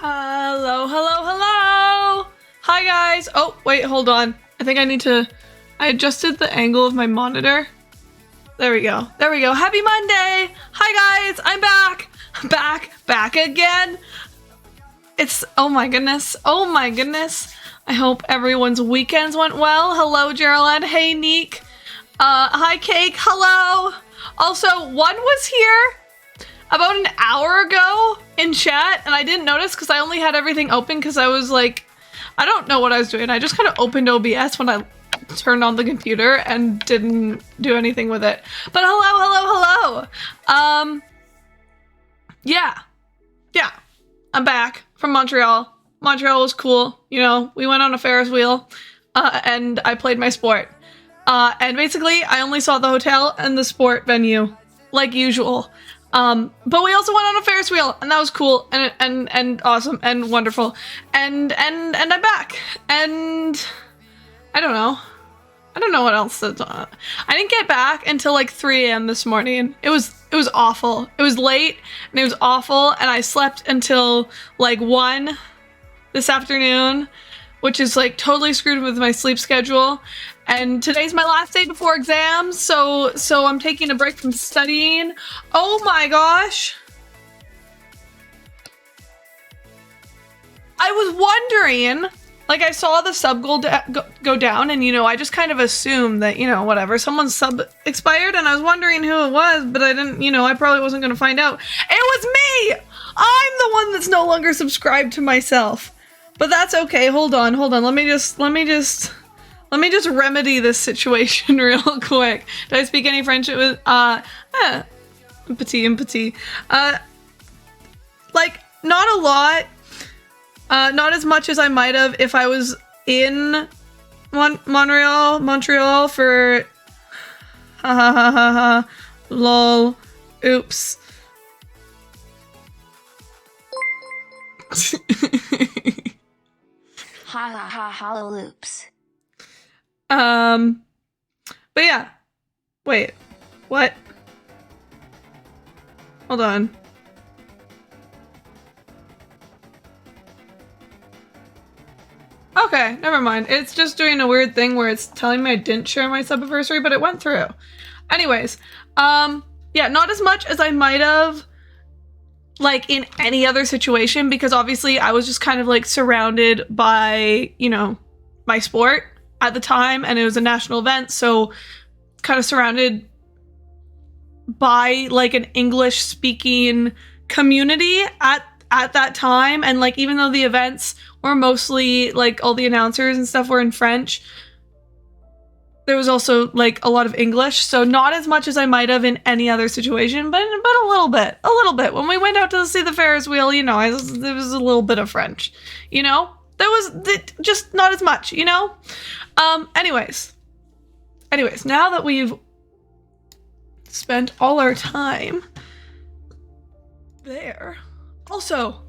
Hello, hello, hello! Hi guys! Oh, wait, hold on. I think I adjusted the angle of my monitor. There we go. There we go. Happy Monday! Hi guys! I'm back! Back again! Oh my goodness. Oh my goodness. I hope everyone's weekends went well. Hello, Geraldine. Hey, Neek. Hi, Cake. Hello! Also, one was here about an hour ago in chat, and I didn't notice because I only had everything open because I was like, I don't know what I was doing. I just kind of opened OBS when I turned on the computer and didn't do anything with it. But hello. Yeah, I'm back from Montreal. Montreal was cool. You know, we went on a Ferris wheel, and I played my sport. And basically, I only saw the hotel and the sport venue, like usual. But we also went on a Ferris wheel, and that was cool and awesome and wonderful. And I'm back. And I don't know what else to do. I didn't get back until like 3 a.m. this morning. It was awful. It was late and it was awful, and I slept until like 1 this afternoon, which is like totally screwed with my sleep schedule. And today's my last day before exams, so I'm taking a break from studying. Oh my gosh. I was wondering, like I saw the sub goal go down, and you know, I just kind of assumed that, you know, whatever, someone's sub expired, and I was wondering who it was, but I didn't, you know, I probably wasn't going to find out. It was me! I'm the one that's no longer subscribed to myself. But that's okay. Hold on. Let me just remedy this situation real quick. Did I speak any French? It was, empathy. Like, not a lot. Not as much as I might have if I was in Montreal for, lol, oops. Ha loops. But yeah. Wait. What? Hold on. Okay, never mind. It's just doing a weird thing where it's telling me I didn't share my sub-anniversary, but it went through. Anyways, yeah, not as much as I might have, like, in any other situation, because obviously I was just kind of, like, surrounded by, you know, my sport at the time, and it was a national event, so kind of surrounded by, like, an English-speaking community at that time, and, like, even though the events were mostly, like, all the announcers and stuff were in French, there was also, like, a lot of English, so not as much as I might have in any other situation, but a little bit. When we went out to see the Ferris wheel, you know, there was a little bit of French, you know? There was just not as much, you know? Anyways, now that we've spent all our time there, also,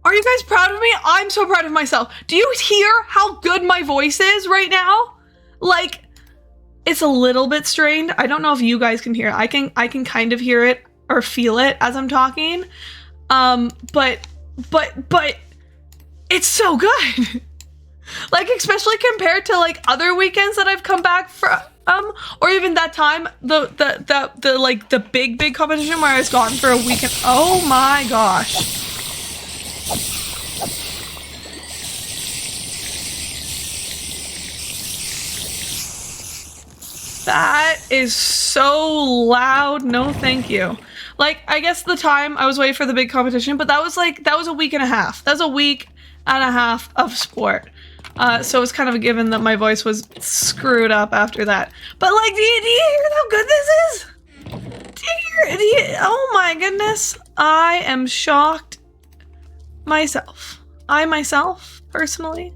are you guys proud of me? I'm so proud of myself. Do you hear how good my voice is right now? Like, it's a little bit strained. I don't know if you guys can hear it. I can kind of hear it or feel it as I'm talking. But it's so good. Like, especially compared to like other weekends that I've come back from, or even that time, the like the big competition where I was gone for a weekend. Oh my gosh. That is so loud. No, thank you. Like, I guess the time I was away for the big competition, but that was a week and a half. That was a week and a half of sport. So it was kind of a given that my voice was screwed up after that. But like, do you hear how good this is? Oh my goodness. I am shocked myself. I myself, personally,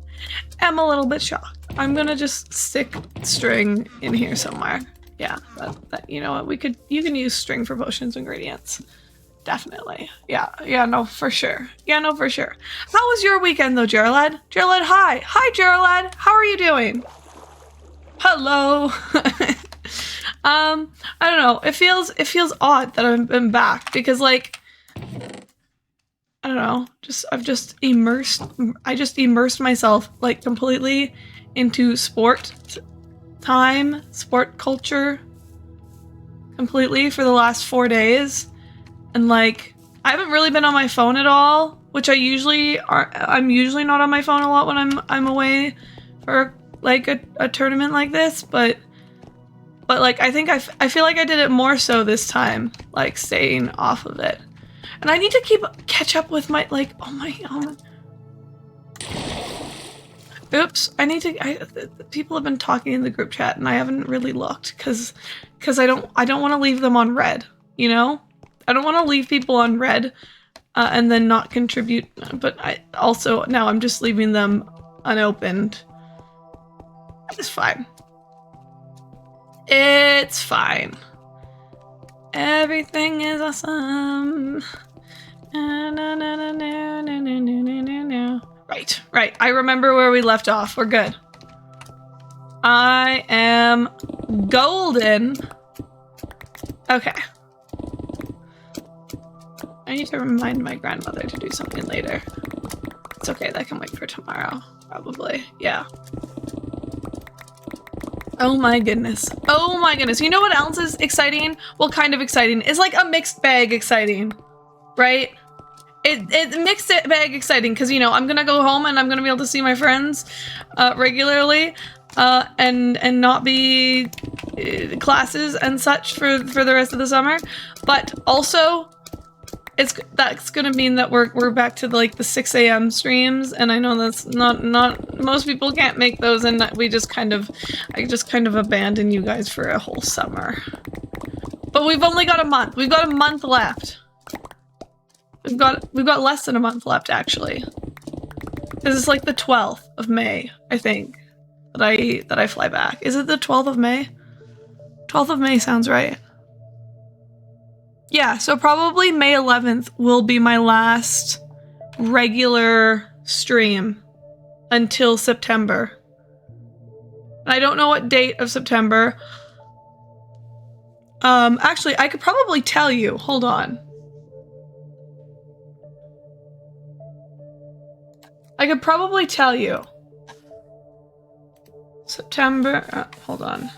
am a little bit shocked. I'm gonna just stick string in here somewhere. Yeah, that you know what, you can use string for potions ingredients. Definitely. Yeah, no, for sure. How was your weekend though, Gerald? Gerald, hi. Hi, Gerald. How are you doing? Hello. I don't know. It feels odd that I'm back because like I don't know, I just immersed myself like completely into sport culture completely for the last 4 days. And like, I haven't really been on my phone at all, which I'm usually not on my phone a lot when I'm away for like a tournament like this, but like I think I feel like I did it more so this time, like staying off of it. And I need to catch up with my like oh my oops, people have been talking in the group chat and I haven't really looked because I don't want to leave them on red, you know? I don't want to leave people on red and then not contribute, but I also now I'm just leaving them unopened. It's fine. It's fine. Everything is awesome. Right. I remember where we left off. We're good. I am golden. Okay. I need to remind my grandmother to do something later. It's okay, that can wait for tomorrow, probably. Yeah. Oh my goodness. Oh my goodness. You know what else is exciting? Well, kind of exciting. It's like a mixed bag exciting, right? It's mixed bag exciting because, you know, I'm gonna go home and I'm gonna be able to see my friends regularly and not be classes and such for the rest of the summer. But also, that's gonna mean that we're back to like the 6 a.m. streams, and I know that's not most people can't make those, and I just kind of abandon you guys for a whole summer. But we've only got a month. We've got a month left. We've got less than a month left actually. This is like the 12th of May, I think, that I fly back. Is it the 12th of May? 12th of May sounds right. Yeah, so probably May 11th will be my last regular stream until September. And I don't know what date of September. Actually, I could probably tell you. Hold on. I could probably tell you. September, hold on.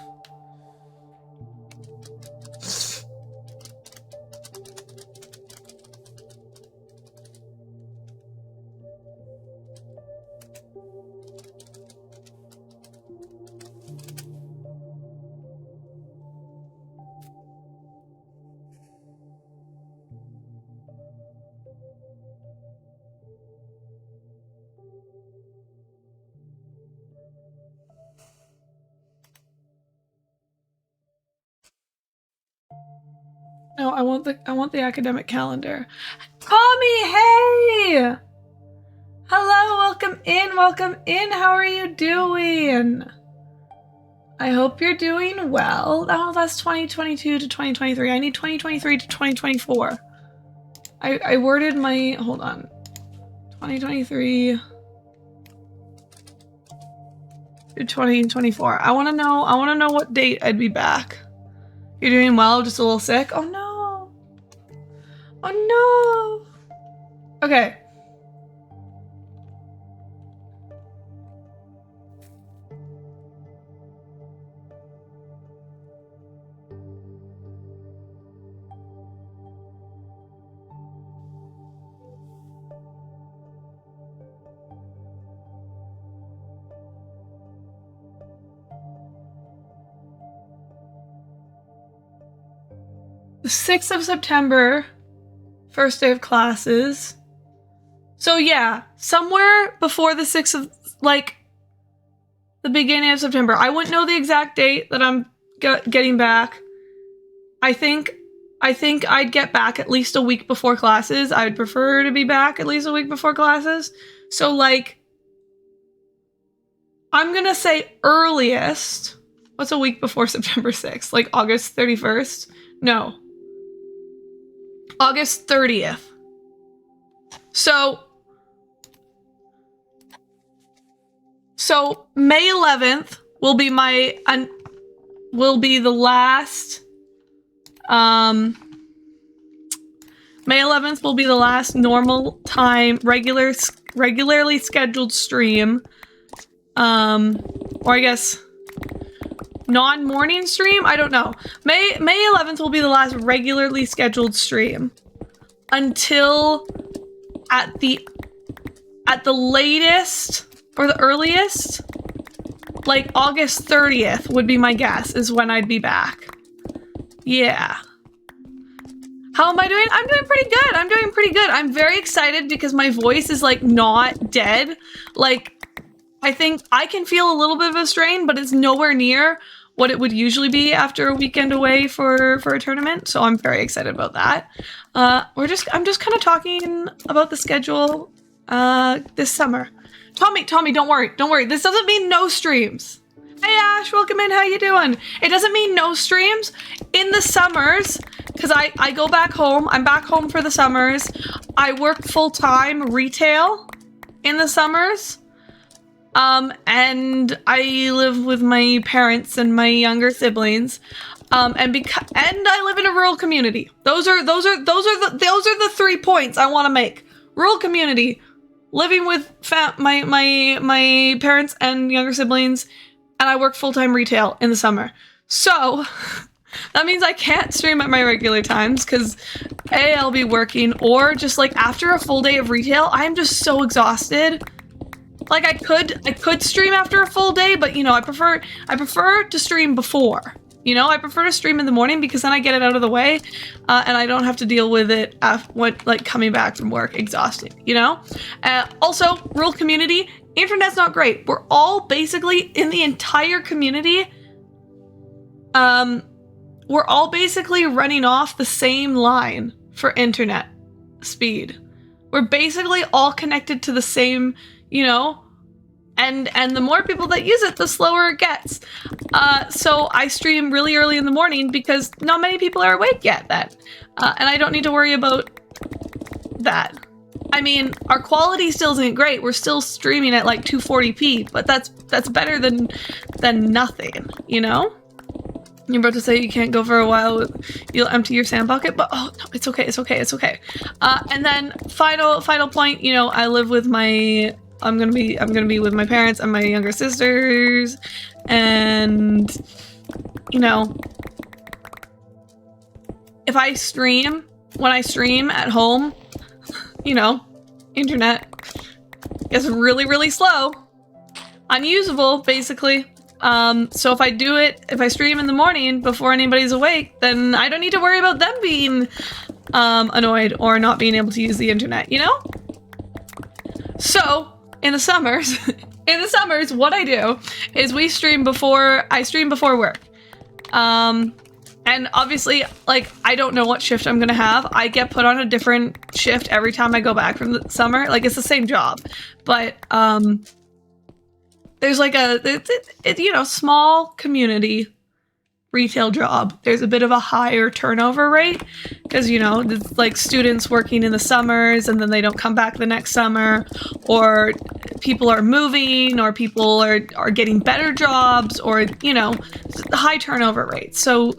No, I want the academic calendar. Tommy, hey! Hello, welcome in. How are you doing? I hope you're doing well. Oh, that's 2022 to 2023. I need 2023 to 2024. I worded my, hold on. 2023 to 2024. I want to know what date I'd be back. You're doing well, just a little sick? Oh no. Oh no. Okay. The 6th of September, first day of classes. So yeah, somewhere before the 6th of, like, the beginning of September. I wouldn't know the exact date that I'm getting back. I think I'd get back at least a week before classes. I'd prefer to be back at least a week before classes. So, like, I'm gonna say earliest. What's a week before September 6th? Like August 31st? No. August 30th. So May 11th will be the last May 11th will be the last normal time, regularly scheduled stream. Or I guess non-morning stream? I don't know. May 11th will be the last regularly scheduled stream until at the latest or the earliest, like August 30th would be my guess is when I'd be back. Yeah. How am I doing? I'm doing pretty good. I'm doing pretty good. I'm very excited because my voice is like not dead. Like, I think I can feel a little bit of a strain, but it's nowhere near what it would usually be after a weekend away for a tournament. So I'm very excited about that. I'm just kind of talking about the schedule this summer. Tommy, don't worry. This doesn't mean no streams. Hey Ash, welcome in. How you doing? It doesn't mean no streams in the summers because I go back home. I'm back home for the summers. I work full-time retail in the summers. And I live with my parents and my younger siblings. And I live in a rural community. Those are the 3 points I want to make. Rural community, living with my parents and younger siblings, and I work full-time retail in the summer. So that means I can't stream at my regular times because A, I'll be working, or just like after a full day of retail, I'm just so exhausted. Like I could stream after a full day, but you know, I prefer to stream before. You know, I prefer to stream in the morning because then I get it out of the way, and I don't have to deal with it when like coming back from work exhausted. You know. Also, rural community, internet's not great. We're all basically in the entire community. We're all basically running off the same line for internet speed. We're basically all connected to the same. You know, and the more people that use it, the slower it gets. So I stream really early in the morning because not many people are awake yet then. And I don't need to worry about that. I mean, our quality still isn't great. We're still streaming at like 240p, but that's better than nothing, you know? You're about to say you can't go for a while, you'll empty your sand bucket, but oh no, it's okay. And then final point, you know, I live with I'm gonna be with my parents and my younger sisters, and you know, when I stream at home, you know, internet gets really slow, unusable basically. So if I stream in the morning before anybody's awake, then I don't need to worry about them being annoyed or not being able to use the internet, you know? So in the summers, what I do is I stream before work. And obviously, like, I don't know what shift I'm gonna have. I get put on a different shift every time I go back from the summer. Like, it's the same job, but there's like you know, small community retail job. There's a bit of a higher turnover rate because, you know, it's like students working in the summers and then they don't come back the next summer, or people are moving, or people are getting better jobs, or, you know, high turnover rate. So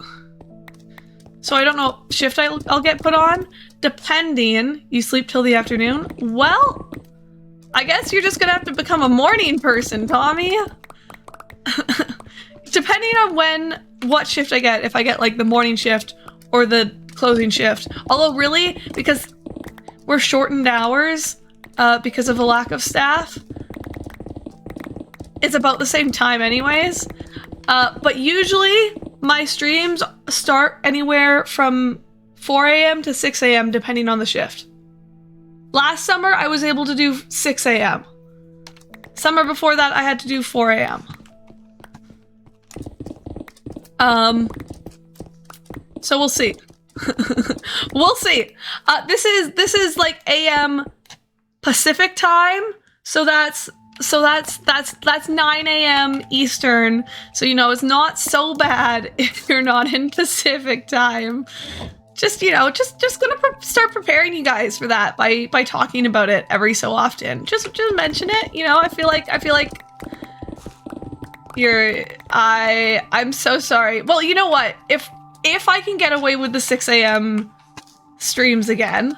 I don't know what shift I'll get put on. Depending, you sleep till the afternoon? Well, I guess you're just gonna have to become a morning person, Tommy. Depending on what shift I get, if I get like the morning shift or the closing shift. Although really, because we're shortened hours because of a lack of staff, it's about the same time anyways. But usually my streams start anywhere from 4 a.m. to 6 a.m. depending on the shift. Last summer, I was able to do 6 a.m. Summer before that, I had to do 4 a.m. So we'll see. We'll see. This is like AM Pacific time, so that's 9 a.m. Eastern. So, you know, it's not so bad if you're not in Pacific time. Just, you know, just gonna start preparing you guys for that by talking about it every so often. Just mention it. You know, I feel like I'm so sorry. Well, you know what? If I can get away with the 6 a.m. streams again.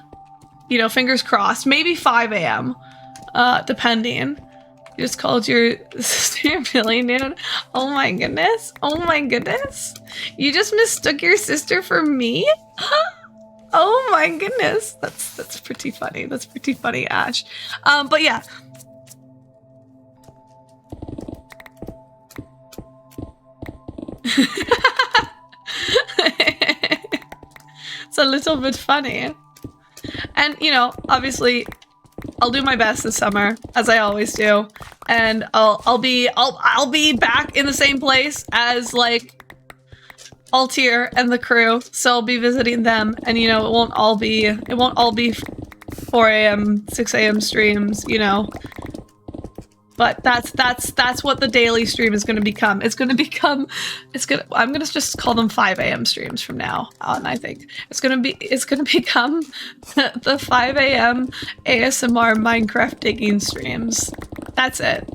You know, fingers crossed. Maybe 5 a.m. Depending. You just called your sister Billy Noon. Oh my goodness. Oh my goodness. You just mistook your sister for me? Oh my goodness. That's pretty funny. That's pretty funny, Ash. But yeah. It's a little bit funny. And, you know, obviously I'll do my best this summer, as I always do, and I'll be back in the same place as like Altier and the crew, so I'll be visiting them, and you know, it won't all be 4 a.m., 6 a.m. streams, you know. But that's what the daily stream is going to become. I'm going to just call them 5 a.m. streams from now on. I think it's going to become the 5 a.m. ASMR Minecraft digging streams. That's it.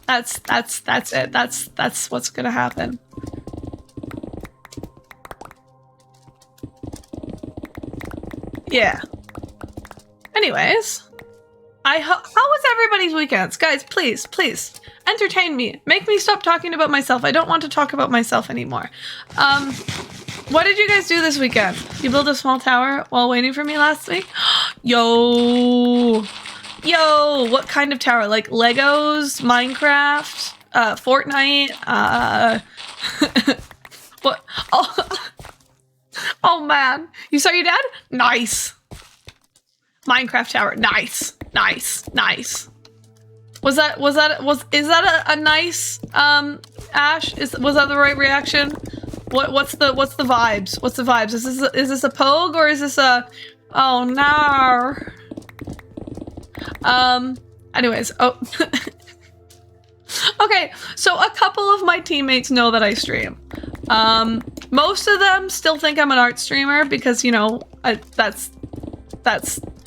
That's it. That's what's going to happen. Yeah. Anyways. How was everybody's weekends? Guys, please, entertain me. Make me stop talking about myself. I don't want to talk about myself anymore. What did you guys do this weekend? You built a small tower while waiting for me last week? Yo, what kind of tower? Like Legos, Minecraft, Fortnite, what? Oh man. You saw your dad? Nice. Minecraft tower. Nice. Is that a nice Ash? Was that the right reaction? What's the vibes? What's the vibes? Is this a pogue or is this a oh no? Anyways, oh okay, so a couple of my teammates know that I stream. Most of them still think I'm an art streamer because, you know, that's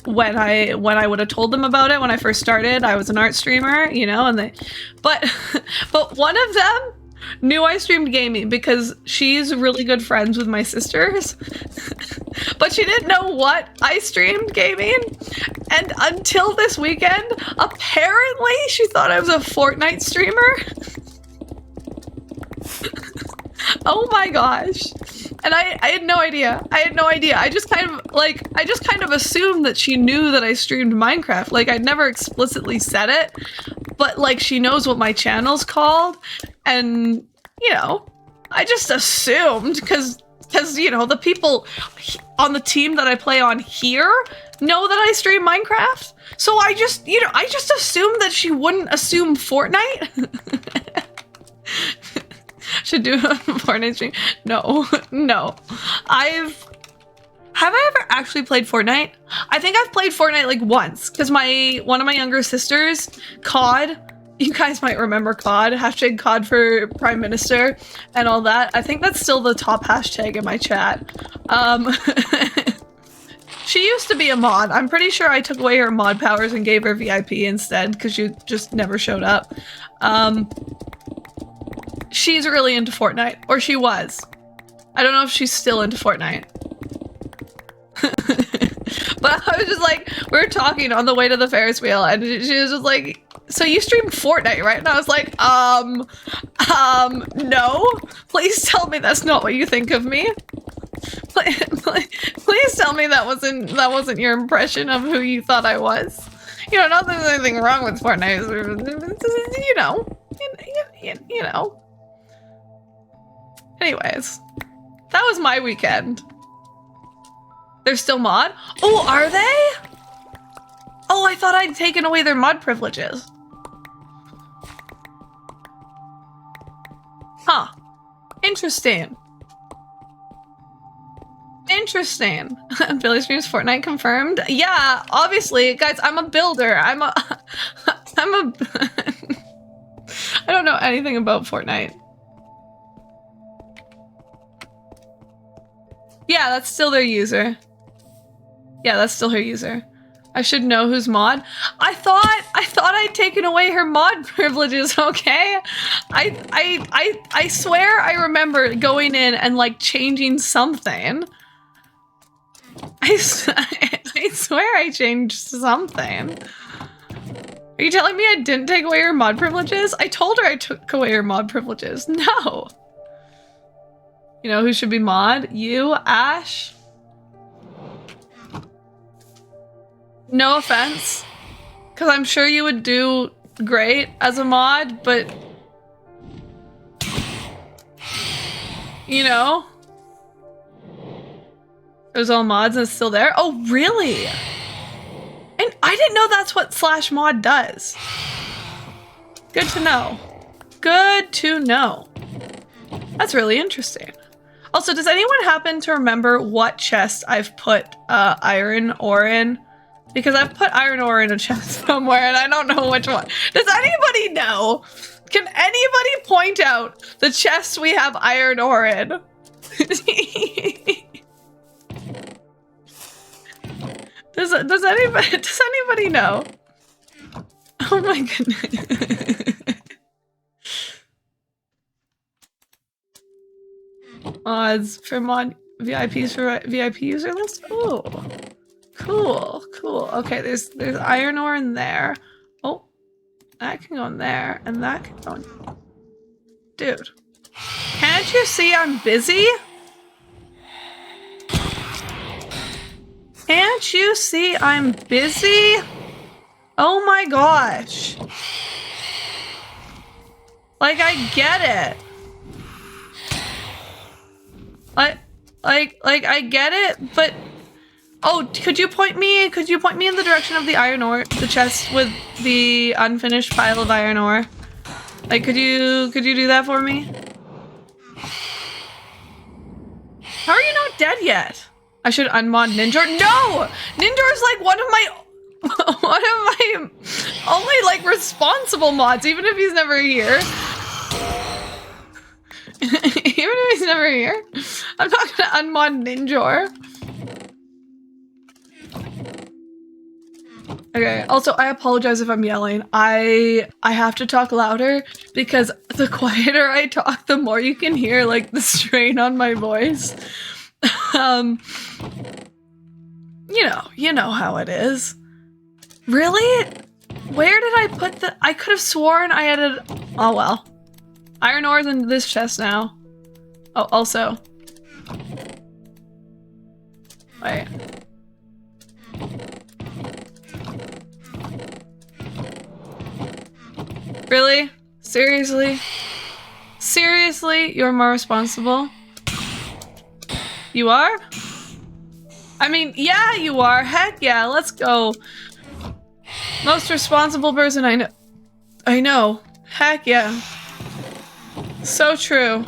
when I would have told them about it when I first started. I was an art streamer, you know, but one of them knew I streamed gaming because she's really good friends with my sisters, but she didn't know what I streamed gaming, and until this weekend, apparently she thought I was a Fortnite streamer. Oh my gosh. And I had no idea. I just kind of assumed that she knew that I streamed Minecraft. Like, I'd never explicitly said it, but like, she knows what my channel's called, and you know, I just assumed because you know, the people on the team that I play on here know that I stream Minecraft. So I just assumed that she wouldn't assume Fortnite. Should do a Fortnite stream. No. Have I ever actually played Fortnite? I think I've played Fortnite like once because one of my younger sisters, COD, you guys might remember COD, hashtag COD for Prime Minister and all that. I think that's still the top hashtag in my chat. She used to be a mod. I'm pretty sure I took away her mod powers and gave her VIP instead because she just never showed up. She's really into Fortnite, or she was. I don't know if she's still into Fortnite. But I was just like, we were talking on the way to the Ferris wheel, and she was just like, so you stream Fortnite, right? And I was like, no. Please tell me that's not what you think of me. Please tell me that wasn't your impression of who you thought I was. You know, not that there's anything wrong with Fortnite. You know. Anyways, that was my weekend. They're still mod? Oh, are they? Oh, I thought I'd taken away their mod privileges. Huh. Interesting. Billy streams Fortnite confirmed. Yeah, obviously, guys, I'm a builder. I don't know anything about Fortnite. Yeah, that's still their user. Yeah, that's still her user. I should know who's mod. I thought I'd taken away her mod privileges, okay? I swear I remember going in and like changing something. I swear I changed something. Are you telling me I didn't take away your mod privileges? I told her I took away your mod privileges. No. You know who should be mod? You, Ash. No offense. Because I'm sure you would do great as a mod, but... You know? There's all mods and it's still there? Oh, really? And I didn't know that's what /mod does. Good to know. Good to know. That's really interesting. Also, does anyone happen to remember what chest I've put iron ore in? Because I've put iron ore in a chest somewhere and I don't know which one. Does anybody know? Can anybody point out the chest we have iron ore in? Does anybody know? Oh my goodness. Mods for mod VIPs for VIP user list? Oh, cool, cool. Okay, there's iron ore in there. Oh, that can go in there, and that can go in. Dude, can't you see I'm busy? Can't you see I'm busy? Oh my gosh. Like, I get it. Like, I get it, but... Oh, could you point me in the direction of the iron ore, the chest with the unfinished pile of iron ore? Like, could you do that for me? How are you not dead yet? I should unmod Ninjor. No! Ninjor is like one of my only like responsible mods, even if he's never here. Even if he's never here. I'm not gonna unmod Ninjor. Okay, also I apologize if I'm yelling. I have to talk louder because the quieter I talk, the more you can hear like the strain on my voice. You know how it is. Really? Where did I put the... I could have sworn I added... Oh well. Iron ore's in this chest now. Oh, also. Wait. Really? Seriously? Seriously? You're more responsible? You are? I mean, yeah, you are. Heck yeah, let's go. Most responsible person I know. I know. Heck yeah. So true.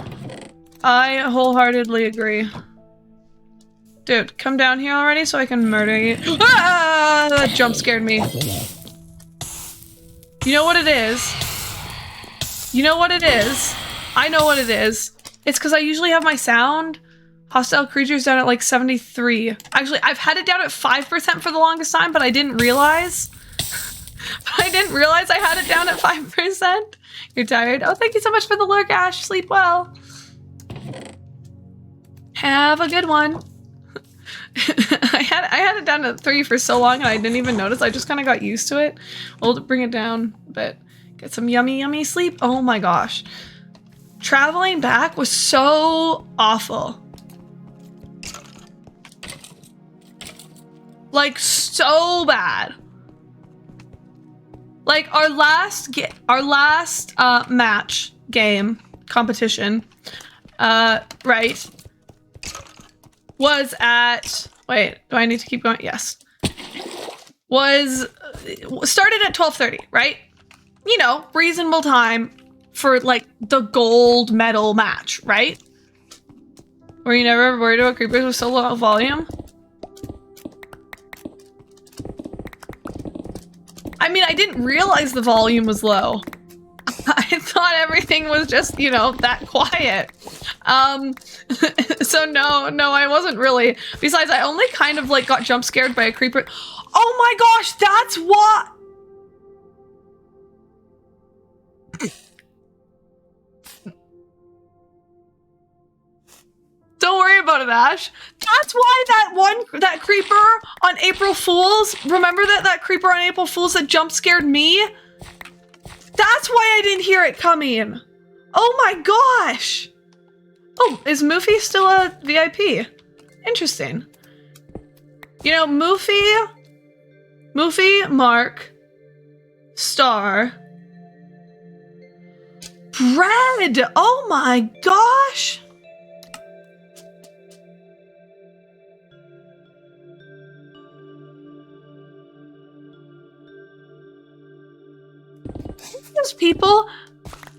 I wholeheartedly agree. Dude, come down here already so I can murder you. Ah! That jump scared me. You know what it is? You know what it is? I know what it is. It's because I usually have my sound hostile creatures down at like 73. Actually, I've had it down at 5% for the longest time, but I didn't realize. I had it down at 5%. You're tired? Oh, thank you so much for the lurk, Ash. Sleep well. Have a good one. I had it down to 3 for so long and I didn't even notice. I just kind of got used to it. We'll bring it down, but get some yummy, yummy sleep. Oh my gosh. Traveling back was so awful. Like, so bad. Like, our last match, game, competition, right, was at, wait, do I need to keep going? Yes. Started at 12:30, right? You know, reasonable time for, like, the gold medal match, right? Were you never worried about creepers with so low volume? I mean, I didn't realize the volume was low. I thought everything was just, you know, that quiet. So no, I wasn't really. Besides, I only kind of like got jump scared by a creeper. Oh my gosh, that's what. Don't worry about it, Ash. That's why that creeper on April Fools, remember that creeper on April Fools that jump scared me? That's why I didn't hear it coming. Oh my gosh. Oh, is Moofy still a VIP? Interesting. You know, Moofy, Mark, Star, Bread. Oh my gosh. Those people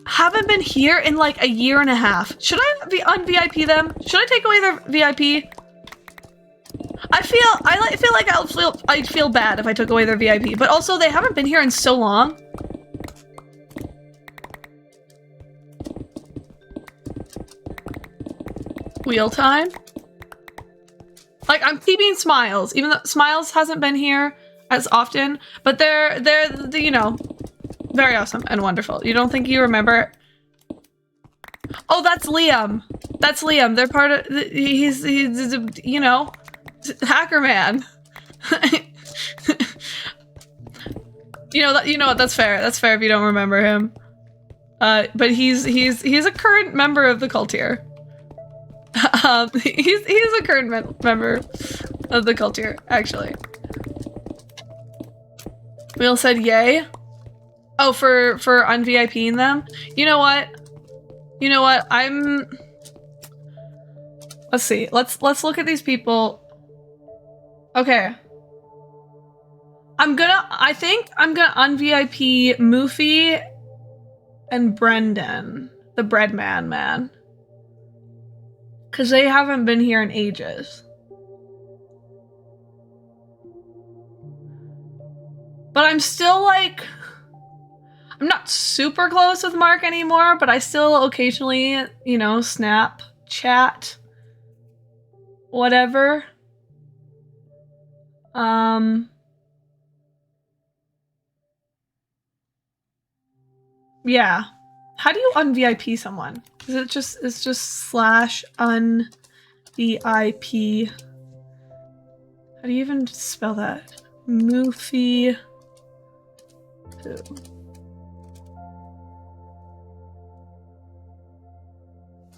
haven't been here in like a year and a half. Should I be un-VIP them? Should I take away their VIP? I feel like I'd feel bad if I took away their VIP, but also they haven't been here in so long. Wheel time. Like, I'm keeping Smiles, even though Smiles hasn't been here as often, but they're you know, very awesome and wonderful. You don't think you remember? Oh, that's Liam. That's Liam. They're part of. He's you know, Hacker Man. You know what? That's fair. That's fair if you don't remember him. But he's a current member of the cult here. He's a current member of the cult here, actually. Wheel said yay. Oh, for un-VIPing them? You know what? You know what? Let's see. Let's look at these people. Okay. I think I'm gonna un-VIP Moofy and Brendan, the Breadman man. Because they haven't been here in ages. But I'm still like... I'm not super close with Mark anymore, but I still occasionally, you know, snap, chat, whatever. Yeah. How do you un-VIP someone? It's just slash un-VIP. How do you even spell that? Moofy.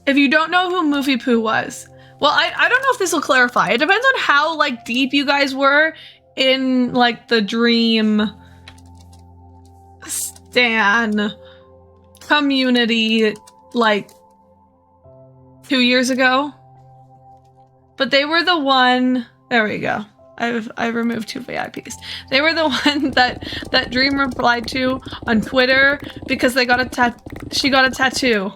If you don't know who Moofy Poo was, well, I don't know if this will clarify. It depends on how like deep you guys were in like the Dream Stan community like 2 years ago. But they were the one. There we go. I've removed 2 VIPs. They were the one that Dream replied to on Twitter because they got she got a tattoo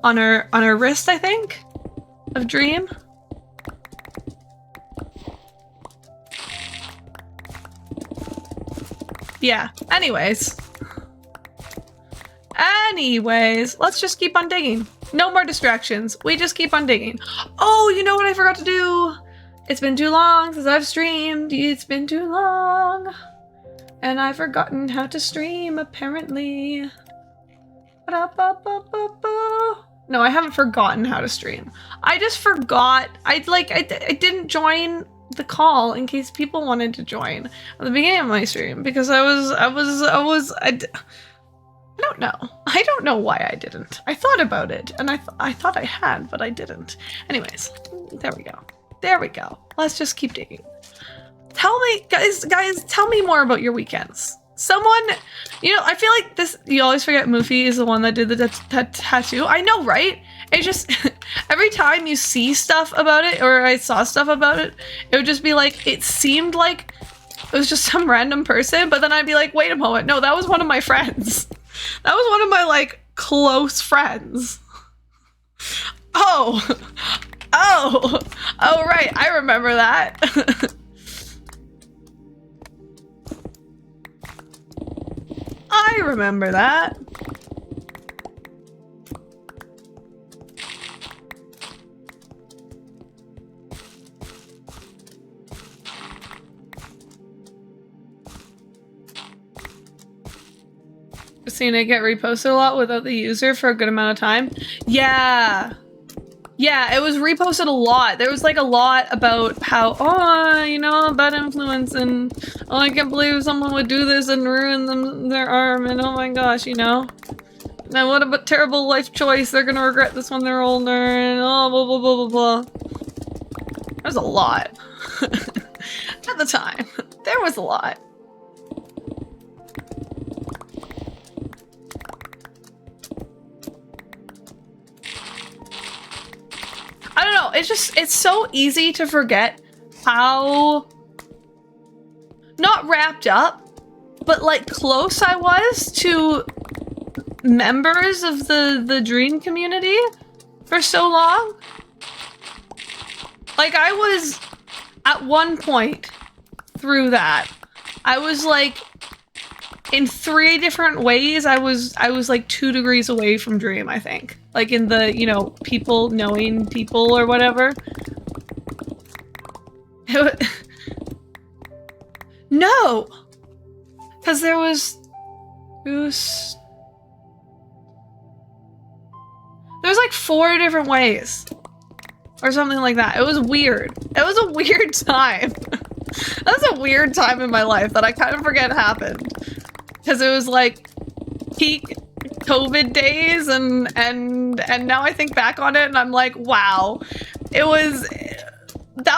on her wrist, I think, of Dream. Yeah. Anyways, let's just keep on digging. No more distractions. We just keep on digging. Oh, you know what I forgot to do? It's been too long since I've streamed. It's been too long. And I've forgotten how to stream, apparently. No, I haven't forgotten how to stream. I just forgot. I didn't join the call in case people wanted to join at the beginning of my stream because I don't know. I don't know why I didn't. I thought about it and I thought I had, but I didn't. Anyways, there we go. There we go. Let's just keep digging. Tell me, guys, tell me more about your weekends. Someone, you know, I feel like this, you always forget Moofy is the one that did the tattoo. I know, right? It just, every time you see stuff about it, or I saw stuff about it, it would just be like, it seemed like it was just some random person, but then I'd be like, wait a moment, no, that was one of my friends. That was one of my, like, close friends. Oh, right, I remember that. I remember that. Seen it get reposted a lot without the user for a good amount of time. Yeah. Yeah, it was reposted a lot. There was like a lot about how, oh, you know, bad influence, and oh, I can't believe someone would do this and ruin their arm, and oh my gosh, you know. And what a terrible life choice. They're gonna regret this when they're older, and oh, blah, blah, blah, blah, blah. There's a lot. At the time, there was a lot. I don't know, it's so easy to forget how not wrapped up, but like close I was to members of the Dream community for so long. Like I was at one point through that, I was like in 3 different ways I was like 2 degrees away from Dream, I think. Like in the, you know, people knowing people or whatever. No! Because there was like 4 different ways. Or something like that. It was weird. It was a weird time. That was a weird time in my life that I kind of forget happened. Because it was like peak COVID days, and now I think back on it and I'm like, wow. That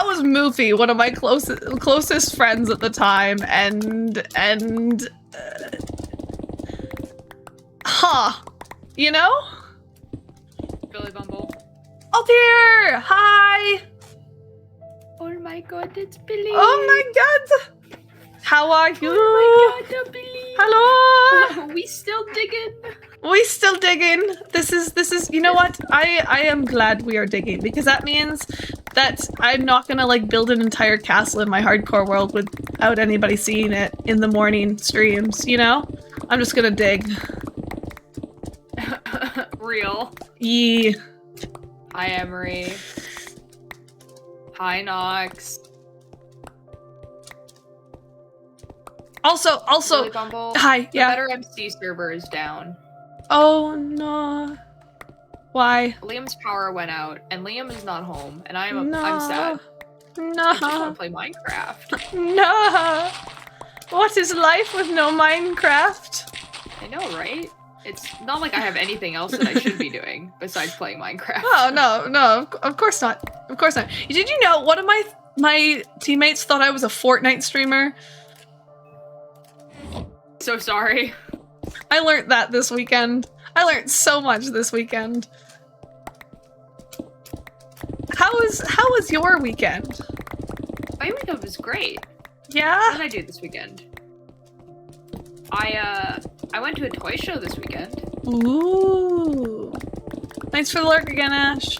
was Moofy, one of my closest friends at the time, you know? Billy Bumble. Oh dear! Hi! Oh my god, it's Billy! Oh my god! How are you? Oh my god, Billy! Hello! We still digging! We still digging. This is, you know what? I am glad we are digging, because that means that I'm not gonna like build an entire castle in my hardcore world without anybody seeing it in the morning streams, you know? I'm just gonna dig. Real. Yee. Hi, Emery. Hi, Nox. Also, Billy Bumble. hi, The yeah. Better MC server is down. Oh no. Why? Liam's power went out, and Liam is not home, and I'm No. sad. I just want No. to play Minecraft. No. What is life with no Minecraft? I know, right? It's not like I have anything else that I should be doing besides playing Minecraft. Oh, no, of course not. Of course not. Did you know one of my teammates thought I was a Fortnite streamer? So sorry. I learned that this weekend. I learned so much this weekend. How was your weekend? My weekend was great. Yeah? What did I do this weekend? I went to a toy show this weekend. Ooh. Thanks for the lurk again, Ash.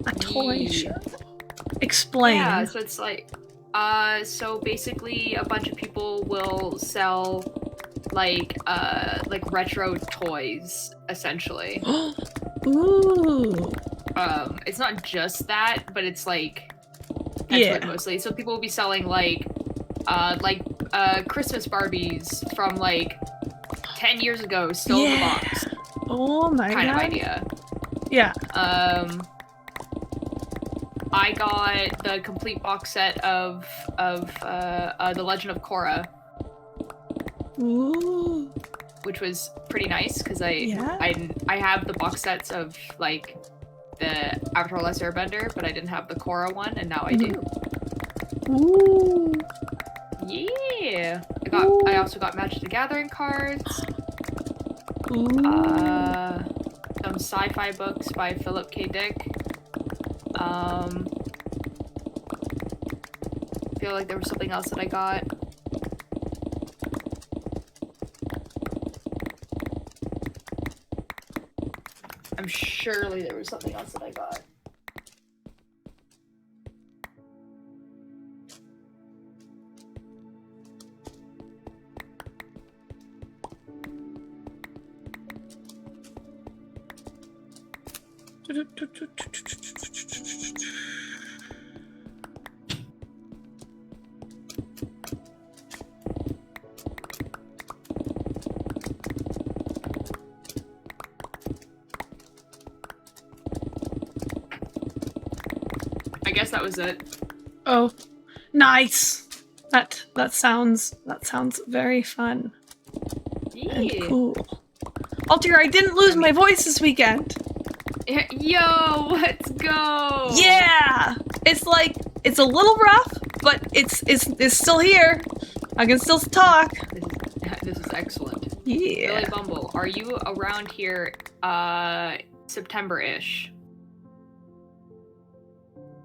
A toy Yeah. show. Explain. Yeah, so it's like, so basically a bunch of people will sell like retro toys, essentially. Ooh. It's not just that, but it's like, that's Yeah. what mostly. So people will be selling like Christmas Barbies from like 10 years ago, still in the Yeah. box, Oh my god. kind of idea. Yeah. I got the complete box set of The Legend of Korra, Ooh. which was pretty nice because Yeah. I have the box sets of like the Avatar: The Last Airbender, but I didn't have the Korra one, and now I do. Ooh. Yeah, Ooh. I also got Magic the Gathering cards. Ooh. Some sci-fi books by Philip K. Dick. I feel like there was something else that I got. I'm surely there was something else that I got. that was it. Oh, nice. That sounds very fun and Yeah. cool. Altair, I didn't lose my voice this weekend. Yo, let's go. Yeah, it's like it's a little rough, but it's still here. I can still talk. This is excellent. Yeah. Billy Bumble, are you around here September-ish?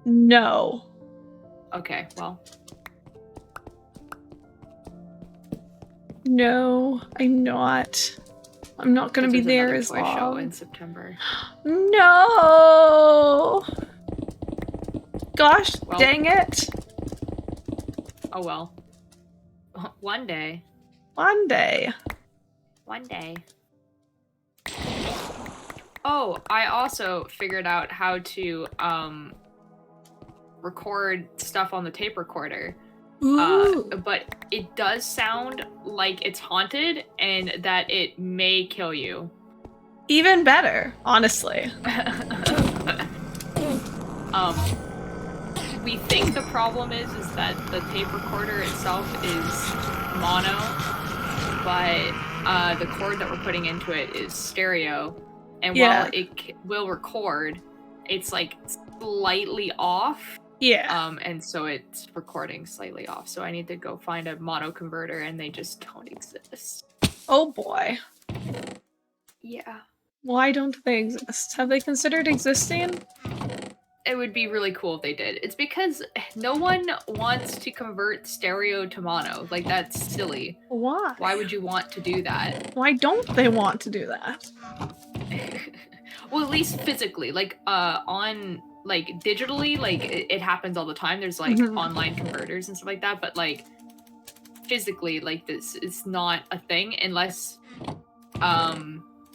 No. Okay, well. No, I'm not. I'm not gonna be there's there another as toy show in long. September. No. Gosh, Well. dang it. Oh well. One day. One day. One day. Oh, I also figured out how to record stuff on the tape recorder. Ooh. But it does sound like it's haunted and that it may kill you. Even better, honestly. We think the problem is that the tape recorder itself is mono, but the cord that we're putting into it is stereo. And Yeah. while it will record, it's like slightly off. Yeah. And so it's recording slightly off. So I need to go find a mono converter, and they just don't exist. Oh boy. Yeah. Why don't they exist? Have they considered existing? It would be really cool if they did. It's because no one wants to convert stereo to mono. Like, that's silly. Why? Why would you want to do that? Why don't they want to do that? Well, at least physically. Like, on, like, digitally, like, it happens all the time. There's, like, Mhm. online converters and stuff like that. But, like, physically, like, this is not a thing unless,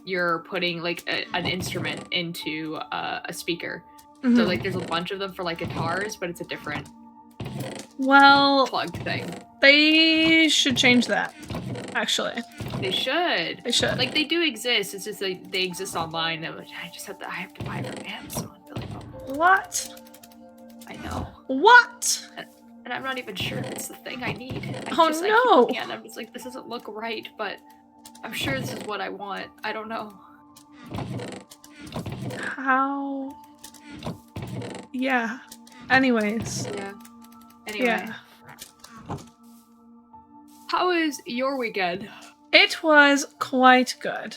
you're putting, like, an instrument into a speaker. So, Mhm. like, there's a bunch of them for, like, guitars, but it's a different Well, plug thing. they should change that. Actually, They should. they should. Like, they do exist. It's just like they exist online. And I have to buy it from Amazon. Billy Bumble. What? I know. What? And I'm not even sure if it's the thing I need. I Oh, keep no. looking at it, I'm just like, this doesn't look right, but I'm sure this is what I want. I don't know. How? Yeah. Anyways. Yeah. Anyway. Yeah. How was your weekend? It was quite good.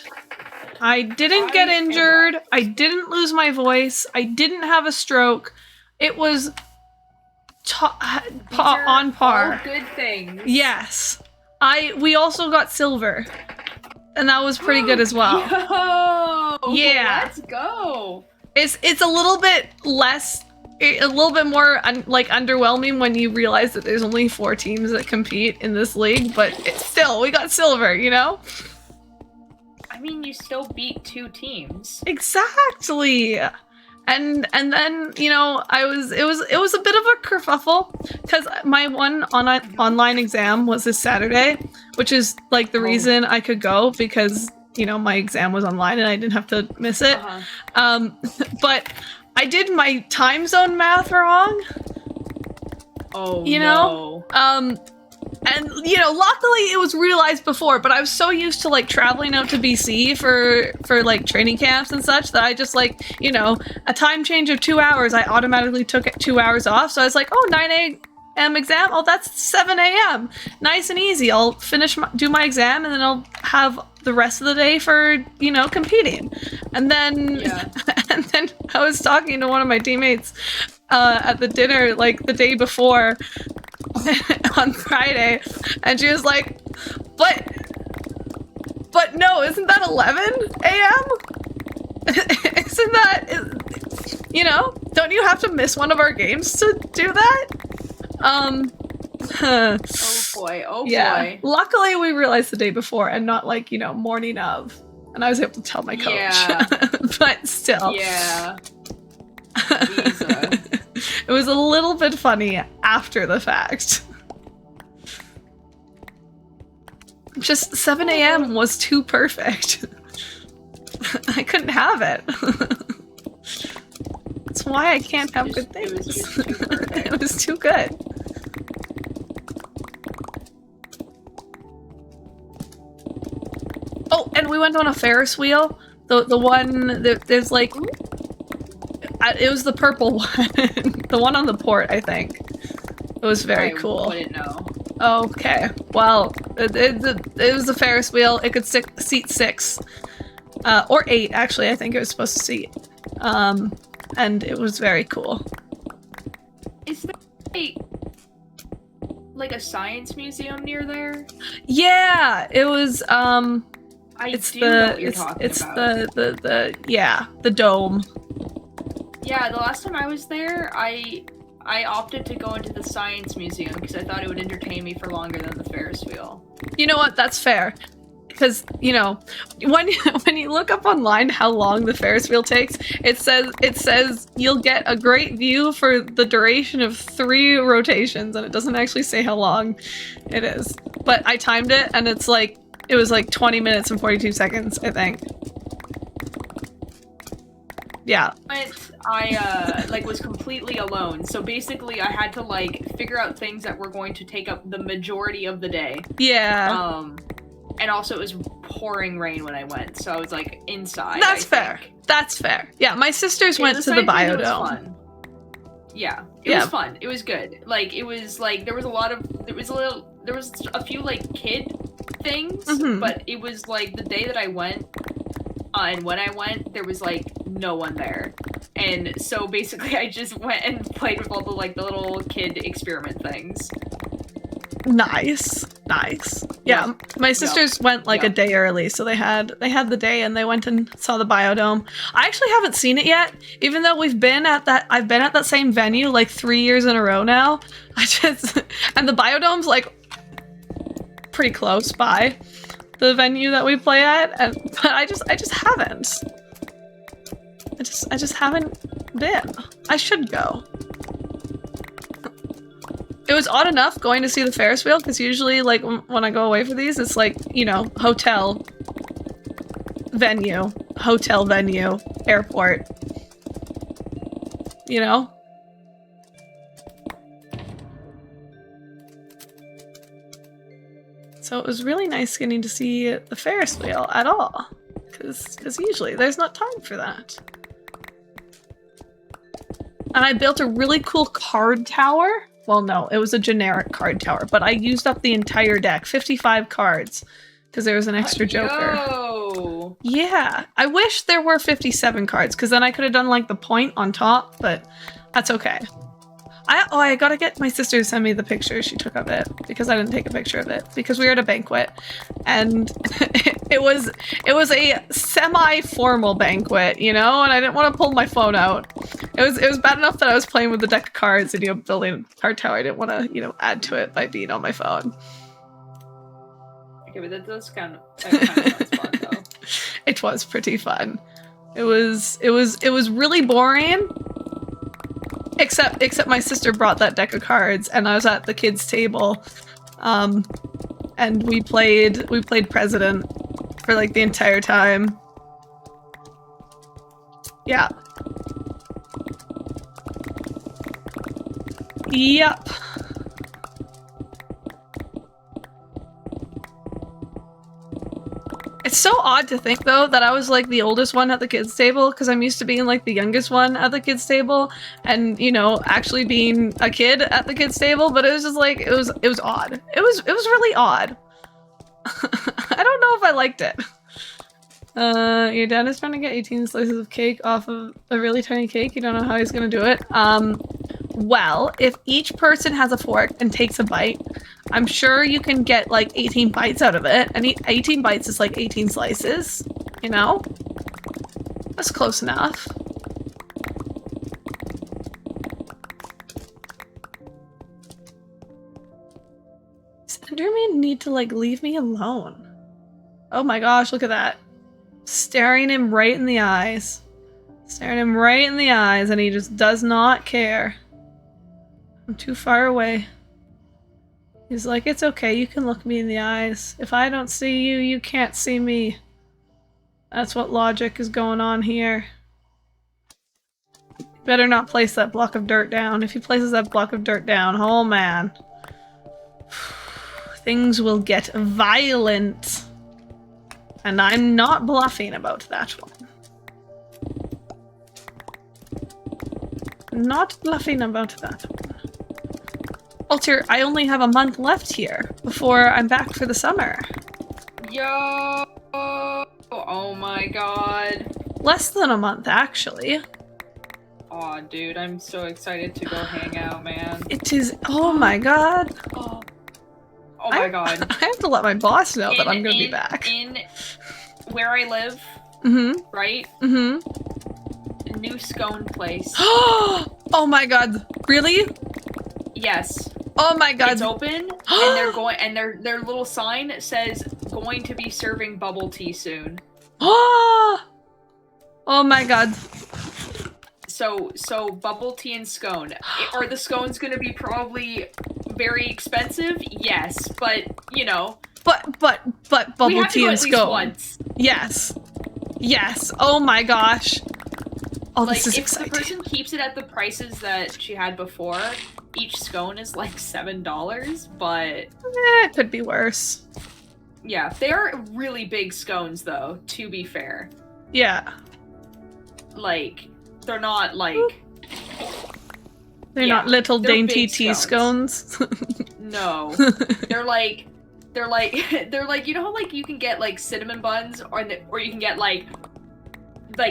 I didn't get injured. I didn't lose my voice. I didn't have a stroke. It was on par. All good things. Yes. We also got silver. And that was pretty good as well. Yo, Yeah. Let's go. It's a little bit less, a little bit more like underwhelming when you realize that there's only 4 teams that compete in this league, but still, we got silver, you know? I mean, you still beat 2 teams. Exactly. And then, you know, it was a bit of a kerfuffle because my one online exam was this Saturday, which is like the reason I could go because, you know, my exam was online and I didn't have to miss it. Uh-huh. But I did my time zone math wrong. Oh, You know? And, you know, luckily it was realized before, but I was so used to, like, traveling out to BC for like, training camps and such that I just, like, you know, a time change of 2 hours, I automatically took 2 hours off. So I was like, oh, 9 a.m. exam? Oh, that's 7 a.m. Nice and easy. I'll do my exam, and then I'll have the rest of the day for, you know, competing. And then, Yeah. and then I was talking to one of my teammates at the dinner, like, the day before, on Friday, and she was like, but no, isn't that 11 a.m.? Isn't that, you know, don't you have to miss one of our games to do that? Oh boy, Yeah. Luckily we realized the day before and not like, you know, morning of. And I was able to tell my coach. Yeah. But still. Yeah. Lisa. It was a little bit funny after the fact. Just 7 a.m. was too perfect. I couldn't have it. That's why I can't have good It was things. just too perfect. It was too good. Oh, and we went on a Ferris wheel. The one that there's like, it was the purple one, the one on the port, I think. It was very cool. I wouldn't know. Okay, well, it was the Ferris wheel. It could seat 6, or 8 actually. I think it was supposed to seat, and it was very cool. Is there like a science museum near there? Yeah, it was. It's know what you're talking about. The dome. Yeah, the last time I was there, I opted to go into the science museum because I thought it would entertain me for longer than the Ferris wheel. You know what? That's fair. Because, you know, when you look up online how long the Ferris wheel takes, it says you'll get a great view for the duration of 3 rotations, and it doesn't actually say how long it is. But I timed it, and it was like 20 minutes and 42 seconds, I think. Yeah. But I was completely alone, so basically I had to figure out things that were going to take up the majority of the day. Yeah. And also it was pouring rain when I went, so I was inside. That's fair. That's fair. Yeah, my sisters went to the biodome. It was fun. Yeah, it was fun. It was good. There was a few kid things, but it was the day that I went, and when I went, there was no one there, and so basically I just went and played with all the the little kid experiment things. Nice. Yeah, my sisters went a day early, so they had the day, and they went and saw the biodome. I actually haven't seen it yet, even though I've been at that same venue 3 years in a row now. And the biodome's pretty close by the venue that we play at, but I just haven't. I just haven't been. I should go. It was odd enough going to see the Ferris wheel, because usually, when I go away for these, it's hotel, venue, airport. You know? So it was really nice getting to see the Ferris wheel at all, because usually there's not time for that. And I built a really cool card tower. Well, no, it was a generic card tower, but I used up the entire deck, 55 cards, because there was an extra joker. Yo. Yeah, I wish there were 57 cards, because then I could have done the point on top, but that's okay. I gotta get my sister to send me the picture she took of it, because I didn't take a picture of it, because we were at a banquet, and it was a semi-formal banquet, and I didn't want to pull my phone out. It was bad enough that I was playing with the deck of cards and building a card tower. I didn't want to add to it by being on my phone. Okay, but that does kind of sounds fun though. It was pretty fun. It was really boring. Except my sister brought that deck of cards, and I was at the kids' table, and we played President for the entire time. Yeah. Yep. It's so odd to think, though, that I was the oldest one at the kids' table, because I'm used to being the youngest one at the kids' table, and actually being a kid at the kids' table. But it was just it was odd. It was really odd. I don't know if I liked it. Your dad is trying to get 18 slices of cake off of a really tiny cake. You don't know how he's gonna do it. Well, if each person has a fork and takes a bite, I'm sure you can get 18 bites out of it. And 18 bites is 18 slices, That's close enough. Does Enderman need to leave me alone? Oh my gosh, look at that. Staring him right in the eyes. Staring him right in the eyes, and he just does not care. I'm too far away. He's like, it's okay, you can look me in the eyes. If I don't see you, you can't see me. That's what logic is going on here. Better not place that block of dirt down. If he places that block of dirt down, oh man. Things will get violent. And I'm not bluffing about that one. Not bluffing about that one. Altair, I only have a month left here before I'm back for the summer. Yo! Oh my god. Less than a month, actually. Aw, dude, I'm so excited to go hang out, man. It is. Oh my god. Oh my god. I have to let my boss know that I'm gonna be back. In where I live, right? New scone place. Oh my god. Really? Yes. Oh my god. It's open, and they're going, and their little sign says going to be serving bubble tea soon. Oh my god. So bubble tea and scone. Are the scones gonna be probably very expensive? Yes, but you know. But bubble we have tea to go and at least scone. Once. Yes. Yes. Oh my gosh. Oh, Like, this is if exciting. the person keeps it at the prices that she had before, each scone is like $7, but It could be worse. yeah, they are really big scones though, to be fair. Yeah. Like, they're not like They're not little they're dainty big tea scones. no. They're like you know how like you can get like cinnamon buns or you can get like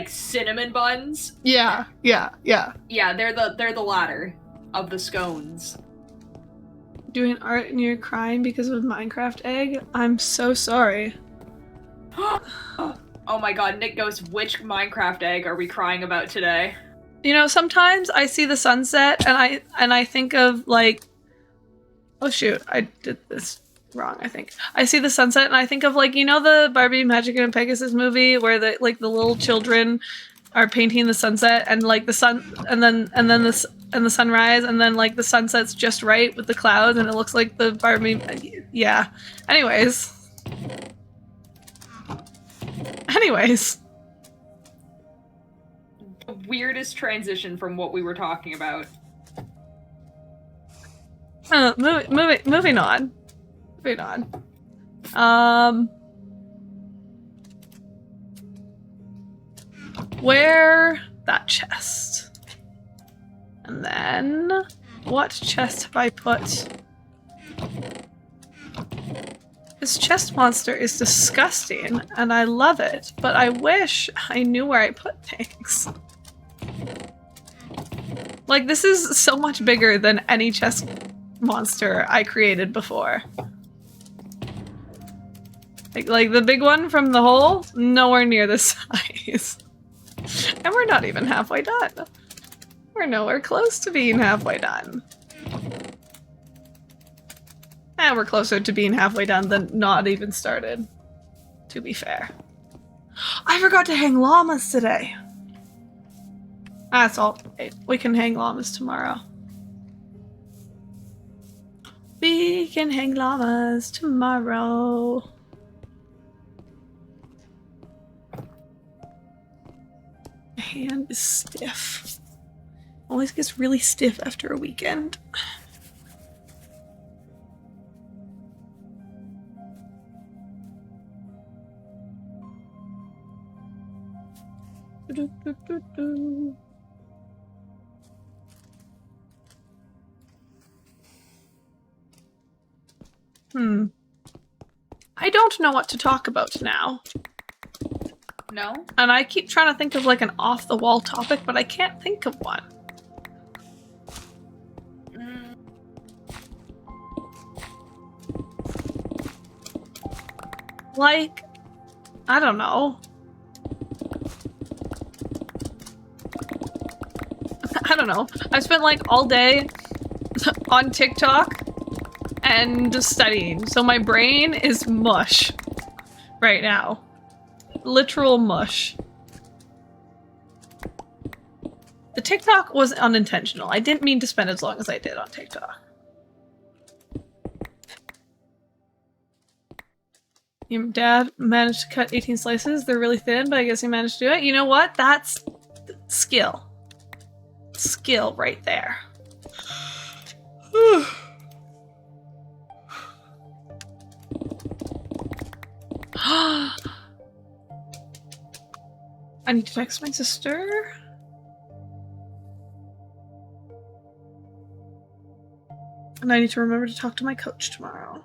cinnamon buns? Yeah. Yeah, they're the latter of the scones. Doing art and you're crying because of Minecraft egg? I'm so sorry. Oh my god, Nick goes, which Minecraft egg are we crying about today? You know, sometimes I see the sunset and I think of like, oh shoot, I did this wrong, I think. I see the sunset and I think of like, you know, the Barbie Magic and Pegasus movie where the little children are painting the sunset and like the sun and then the sunrise and then like the sunset's just right with the clouds and it looks like the Barbie. Yeah. Anyways. The weirdest transition from what we were talking about. Moving on. Where that chest? And then what chest have I put? This chest monster is disgusting and I love it, but I wish I knew where I put things. Like, this is so much bigger than any chest monster I created before. Like the big one from the hole, nowhere near this size. And we're not even halfway done. We're nowhere close to being halfway done. And we're closer to being halfway done than not even started, to be fair. I forgot to hang llamas today. That's all right. We can hang llamas tomorrow. We can hang llamas tomorrow. My hand is stiff. Always gets really stiff after a weekend. I don't know what to talk about now. No? And I keep trying to think of like an off-the-wall topic, but I can't think of one. Like, I don't know. I don't know. I've spent like all day on TikTok and just studying, so my brain is mush right now. Literal mush. The TikTok was unintentional. I didn't mean to spend as long as I did on TikTok. Your dad managed to cut 18 slices. They're really thin, but I guess he managed to do it. You know what? That's skill. skill right there. I need to text my sister. And I need to remember to talk to my coach tomorrow.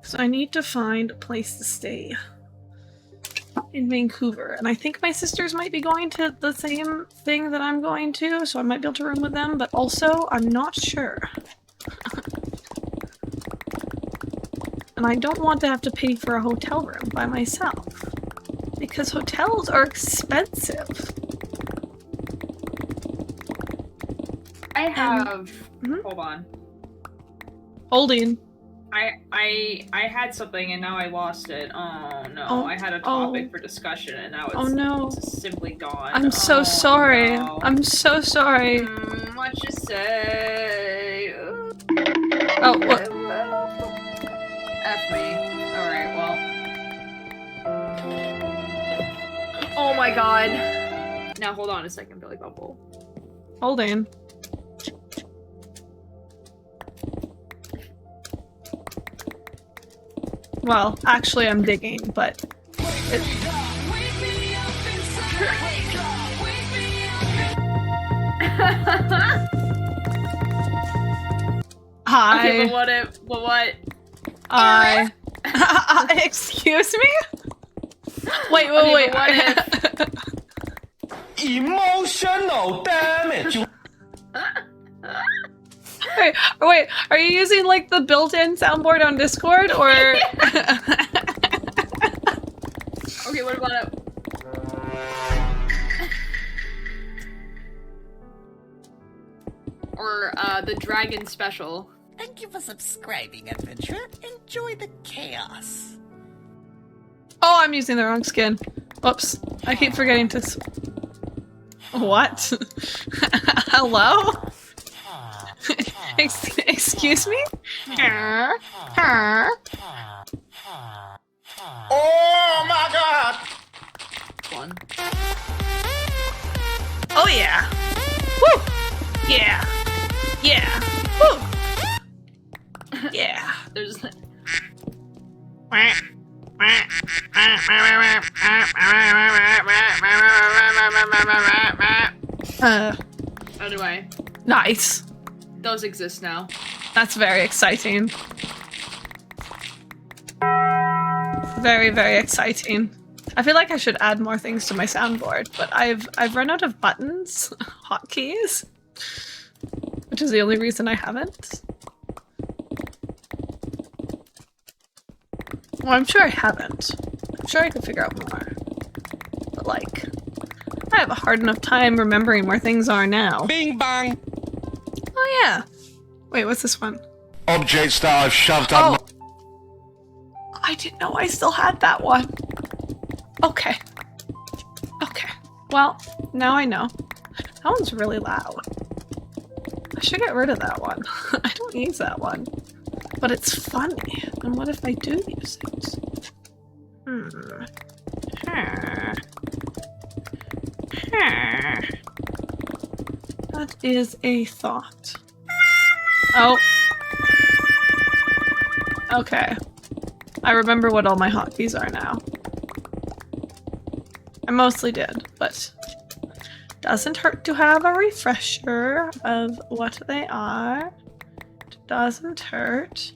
So I need to find a place to stay in Vancouver. And I think my sisters might be going to the same thing that I'm going to, so I might be able to room with them, but also I'm not sure. And I don't want to have to pay for a hotel room by myself, because hotels are expensive. I have... Hold on. Holding. I had something and now I lost it. Oh no, I had a topic for discussion and now it's simply gone. I'm so sorry. No. I'm so sorry. What you say? Oh, what? F me. Alright, well. Oh my god. Now hold on a second, Billy Bubble. Holding. Well, actually I'm digging, but... Hi. Okay, but what? Excuse me? Wait. What if... Emotional damage. Wait, are you using like the built-in soundboard on Discord or? Okay, what about it? Or the dragon special. Thank you for subscribing, Adventure. Enjoy the chaos. Oh, I'm using the wrong skin. Oops, I keep forgetting to. What? Hello? Excuse me? Oh my god! One. Oh yeah! Woo! Yeah! Yeah! Woo! Yeah! There's... Anyway. Nice. Those exist now. That's very exciting. Very, very exciting. I feel like I should add more things to my soundboard, but I've run out of buttons, hotkeys, which is the only reason I haven't. Well, I'm sure I haven't. I'm sure I could figure out more. But like, I have a hard enough time remembering where things are now. Bing bang! Oh yeah. Wait, what's this one? Objects that I've shoved up. I didn't know I still had that one. Okay. Okay. Well, now I know. That one's really loud. I should get rid of that one. I don't use that one. But it's funny. And what if I do use it? That is a thought. Oh. Okay. I remember what all my hotkeys are now. I mostly did, but doesn't hurt to have a refresher of what they are. It doesn't hurt.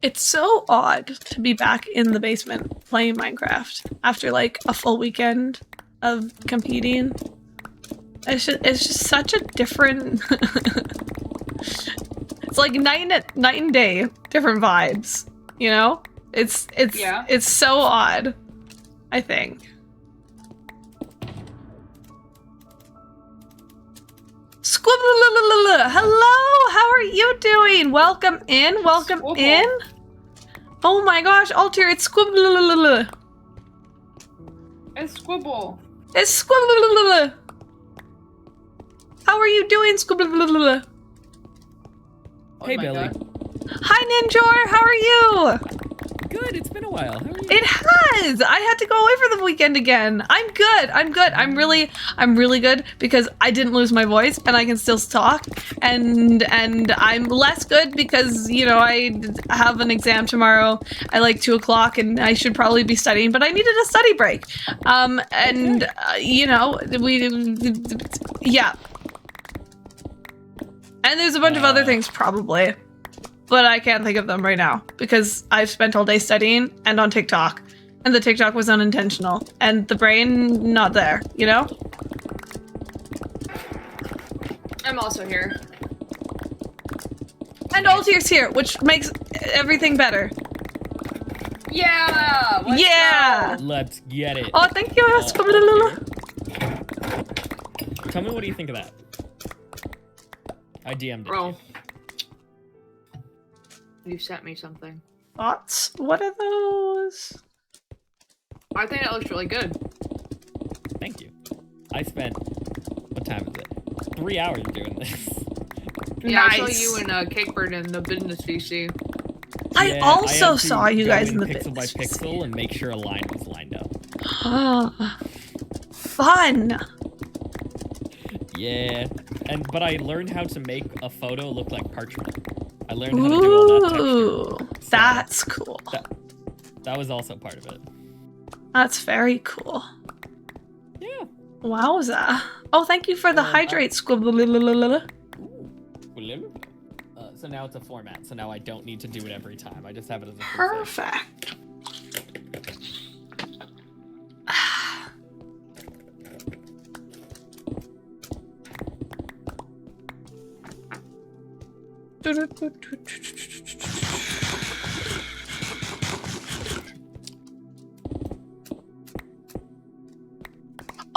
It's so odd to be back in the basement playing Minecraft after like a full weekend of competing. It's just such a different... It's like night and day, different vibes, you know? It's so odd, I think. Squibble, hello, how are you doing? Welcome in, welcome Squibble. in. Oh my gosh, Altair, it's Squibble. It's Squibble. It's Squibble. How are you doing, Squibble? Oh Hey, my Billy. God. Hi, Ninjor, how are you? Good, it's been a while. How are you? It has. I had to go away for the weekend again. I'm good. I'm really good because I didn't lose my voice and I can still talk. And I'm less good because, you know, I have an exam tomorrow at like 2:00 and I should probably be studying, but I needed a study break. You know, yeah. And there's a bunch of other things probably. But I can't think of them right now because I've spent all day studying and on TikTok. And the TikTok was unintentional. And the brain, not there, you know? I'm also here. And Altair's here, which makes everything better. Yeah! Let's Yeah! go. Let's get it. Oh, thank you. Tell me what do you think of that? I DM'd it. Bro. You sent me something. Thoughts? What are those? I think that looks really good. Thank you. I spent, what time is it? 3 hours doing this. Yeah, I Nice. saw you and Cakebird in the business VC. I Yeah, also had to saw you go guys in the pixel by business. pixel and make sure a line was lined up. Fun. Yeah, but I learned how to make a photo look like parchment. I learned how to do all that texture. Ooh, that's cool. That was also part of it. That's very cool. Yeah. Wowza. Oh, thank you for the hydrate, Squibble. Ooh. So now it's a format, so now I don't need to do it every time. I just have it as a full Perfect.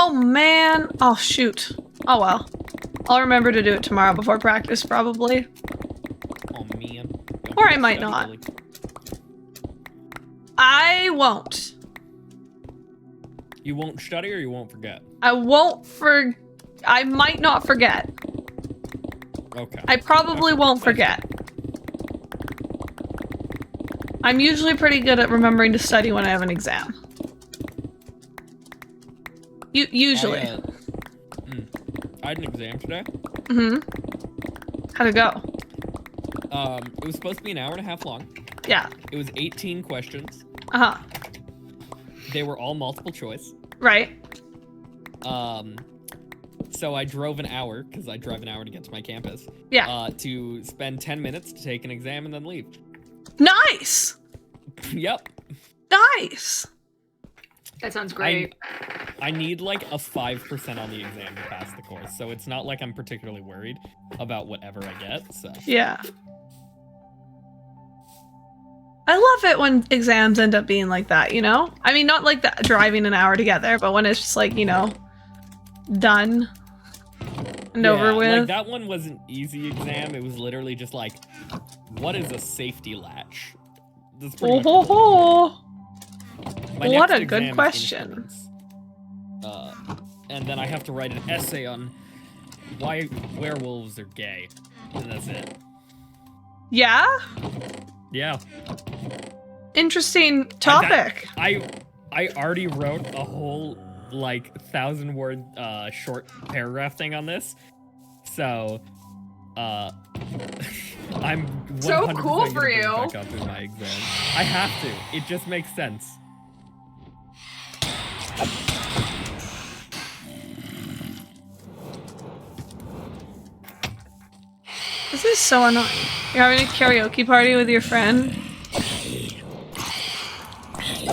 Oh man. Oh shoot. Oh well. I'll remember to do it tomorrow before practice, probably. Oh man. Don't Or I forget might study, not. Billy. I won't. You won't study or you won't forget? I might not forget. Okay. I probably Okay. won't forget. I'm usually pretty good at remembering to study when I have an exam. Usually. I had an exam today. How'd it go? It was supposed to be an hour and a half long. Yeah. It was 18 questions. Uh-huh. They were all multiple choice. Right. So I drove an hour, because I drive an hour to get to my campus. Yeah. To spend 10 minutes to take an exam and then leave. Nice! Yep. Nice! That sounds great. I need like a 5% on the exam to pass the course, so it's not like I'm particularly worried about whatever I get, so. Yeah. I love it when exams end up being like that, you know? I mean, not like that driving an hour together, but when it's just like, you know, done and over with. Like that one was an easy exam. It was literally just like, what is a safety latch? That's pretty much Oh, ho, ho. My What next a good exam is question. insurance. And then I have to write an essay on why werewolves are gay. And that's it. Yeah? Yeah. Interesting topic. I already wrote a whole, like, 1,000-word short paragraph thing on this. So, I'm 100% So cool gonna for bring it you. back up in my exam. I have to. It just makes sense. This is so annoying. You're having a karaoke party with your friend?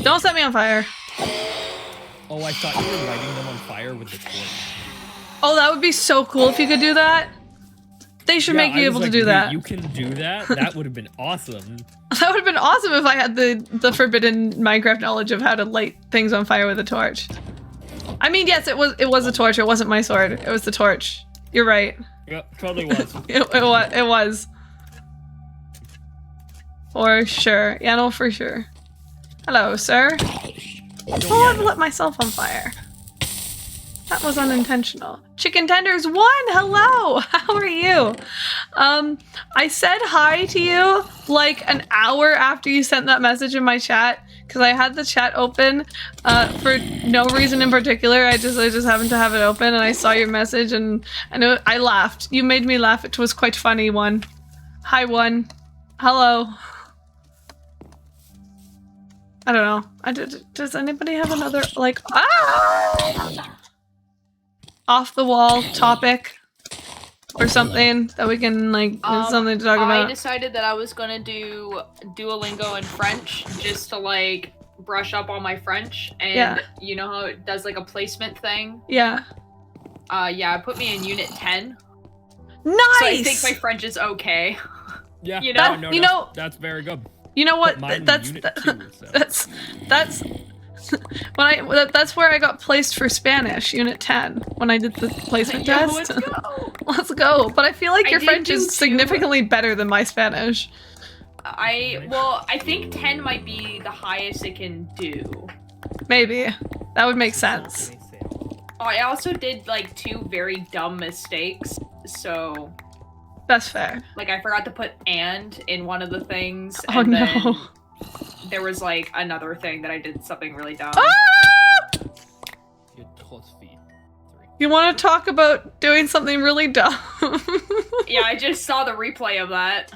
Don't set me on fire. Oh, I thought you were lighting them on fire with the torch. Oh, that would be so cool if you could do that. They should Yeah, make you I was able to like, do "Wait, that. You can do that? That would have been awesome. That would have been awesome if I had the forbidden Minecraft knowledge of how to light things on fire with a torch. I mean, yes, it was a torch. It wasn't my sword. It was the torch. You're right. Yeah, totally was. It was. For sure. Yeah, no, for sure. Hello, sir. Oh, I've lit myself on fire. That was unintentional. Chicken Tenders 1, hello! How are you? I said hi to you like an hour after you sent that message in my chat because I had the chat open for no reason in particular. I just happened to have it open and I saw your message and I laughed. You made me laugh. It was quite funny, One. Hi, One. Hello. I don't know. Does anybody have another, like, off the wall topic or something that we can, like, something to talk about? I decided that I was gonna do Duolingo in French just to, like, brush up on my French. And you know how it does, like, a placement thing? Yeah. Yeah, it put me in Unit 10. Nice! So I think my French is okay. Yeah, You know? no, that's very good. You know what? But mine in That's Unit 2, so. that's that's where I got placed for Spanish, Unit 10, when I did the placement Yo, test. let's go! Let's go. But I feel like I your did French do is too. significantly better than my Spanish. I think 10 might be the highest it can do. Maybe. That would make sense. Oh, I also did, like, 2 very dumb mistakes, so... That's fair. Like, I forgot to put "and" in one of the things, Oh, and then no. there was, like, another thing that I did something really dumb. Ah! +3. You want to talk about doing something really dumb? Yeah, I just saw the replay of that.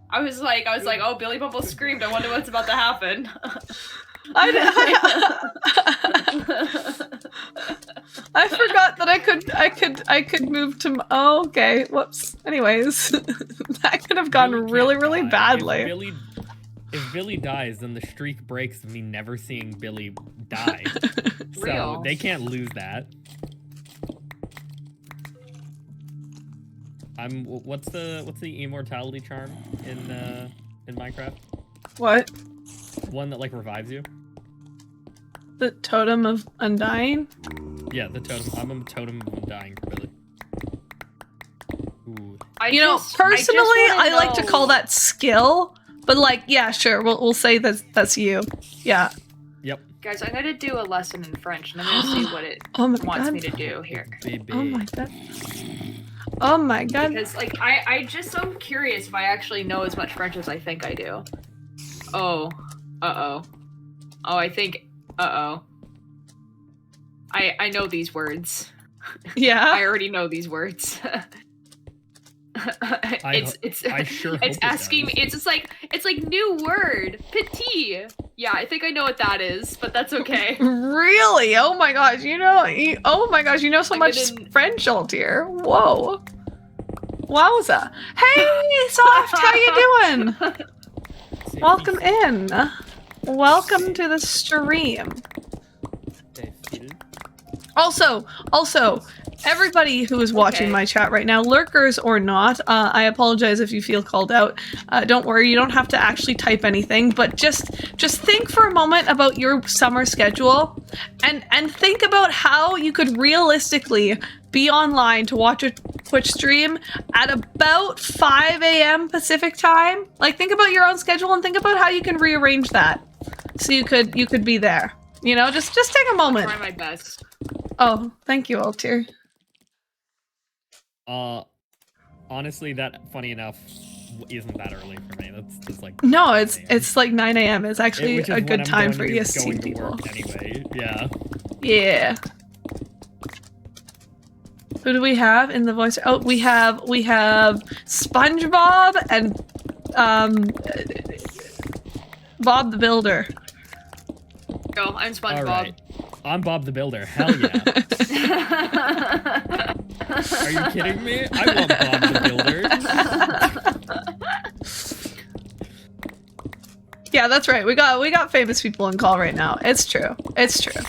I was like, oh, Billy Bumble screamed. I wonder what's about to happen. I forgot that I could move to. Oh, okay. Whoops. Anyways, that could have gone really badly. If Billy dies, then the streak breaks of me never seeing Billy die. So Real. they can't lose that. What's the immortality charm in Minecraft? What? One that like revives you? The Totem of Undying? Yeah, the totem. I'm a totem of undying for Billy. Ooh. Personally, I like to call that skill, but like, yeah, sure, we'll say that's you. Yeah. Yep. Guys, I'm gonna do a lesson in French, and I'm gonna see what it Oh my wants god. me to do here. Baby. Oh my god. Oh my god. Because, like, I just am curious if I actually know as much French as I think I do. Oh. Uh-oh. Oh, I think... Uh-oh. I know these words. I Yeah. already know these words. I sure hope it's it asking me, does. it's like new word. Petit. Yeah, I think I know what that is, but that's okay. Really? Oh my gosh, oh my gosh, you know so I'm much gonna- French, Altier. Whoa. Wowza. Hey, Soft, how you doing? Welcome in. Welcome to the stream. Also, everybody who is watching Okay. my chat right now, lurkers or not, I apologize if you feel called out. Don't worry, you don't have to actually type anything, but just think for a moment about your summer schedule and think about how you could realistically be online to watch a Twitch stream at about 5 a.m. Pacific time. Like, think about your own schedule and think about how you can rearrange that so you could be there. You know, just take a moment. Try my best. Oh, thank you, Altier. Honestly, that funny enough isn't that early for me. That's like No, 9 it's a.m. like 9 a.m. It's actually Which is a when good I'm time going for to be ESC going to people. work anyway. Yeah. Yeah. Who do we have in the voice? Oh, we have SpongeBob and Bob the Builder. Go, I'm SpongeBob. All right. I'm Bob the Builder. Hell yeah. Are you kidding me? I want Bob the Builder. Yeah, that's right. We got famous people in call right now. It's true. It's true.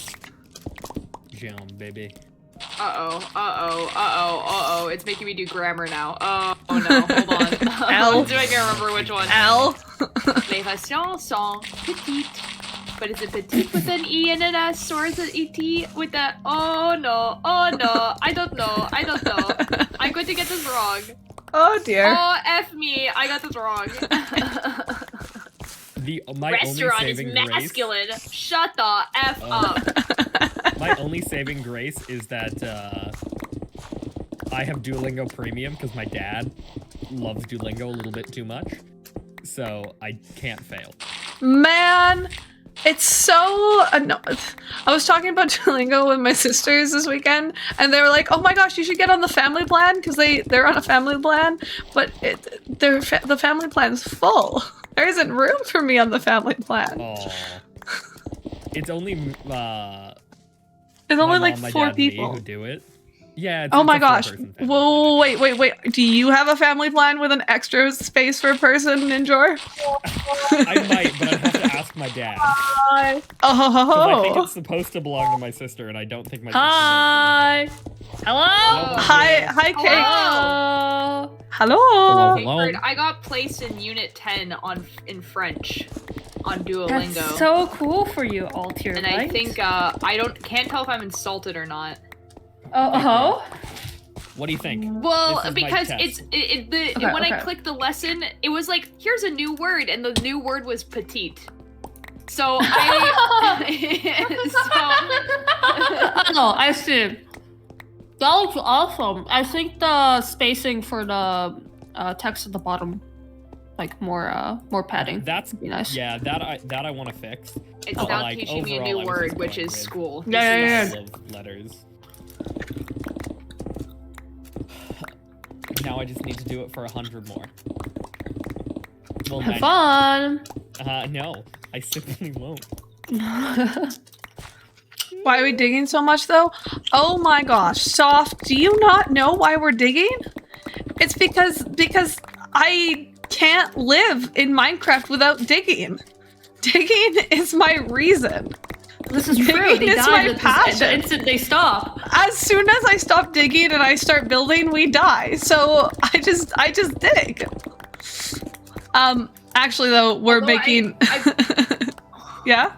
Jam, baby. It's making me do grammar now. Oh no, hold on. L. Do I can remember which one? L. Les rations sont petites. But is it petite with an E and an S, or is it E-T with a... Oh no, I don't know. I'm going to get this wrong. Oh dear. Oh, F me, I got this wrong. My Restaurant only is saving masculine. Shut the F up. My only saving grace is that I have Duolingo Premium because my dad loves Duolingo a little bit too much, so I can't fail. Man, it's so I was talking about Duolingo with my sisters this weekend, and they were like, "Oh my gosh, you should get on the family plan," because they're on a family plan, but the family plan's full. There isn't room for me on the family plan. Oh, it's only There's only my like mom, my 4 dad, people. Me who do it. Yeah. It's, Oh it's my a gosh. four-person family Whoa, wait. Do you have a family plan with an extra space for a person, Ninjor? I might, but I have to ask my dad. Hi. 'Cause I think Oh. it's supposed to belong to my sister, and I don't think my Hi. Hello. Hi, Kate. Hello. Hello. Pickford, I got placed in Unit 10 in French on Duolingo. That's so cool for you, Altier. And I think can't tell if I'm insulted or not. Oh. What do you think? Well, This is my because test. when I clicked the lesson, it was like, here's a new word, and the new word was petite. So Oh, I see. That looks awesome. I think the spacing for the text at the bottom, like more padding. That's would be nice. Yeah, that I want to fix. It's But, now like, teaching me a overall, new I was word, just which going is with school. Yeah. Full of letters. Now I just need to do it for 100 more. Well, Have fun. No, I simply won't. Why are we digging so much though? Oh my gosh, Soft, do you not know why we're digging? It's because I can't live in Minecraft without digging. Digging is my reason. This is true. Digging They is die my the passion. instant they stop. As soon as I stop digging and I start building, we die. So I just dig. Actually though, we're Although making yeah?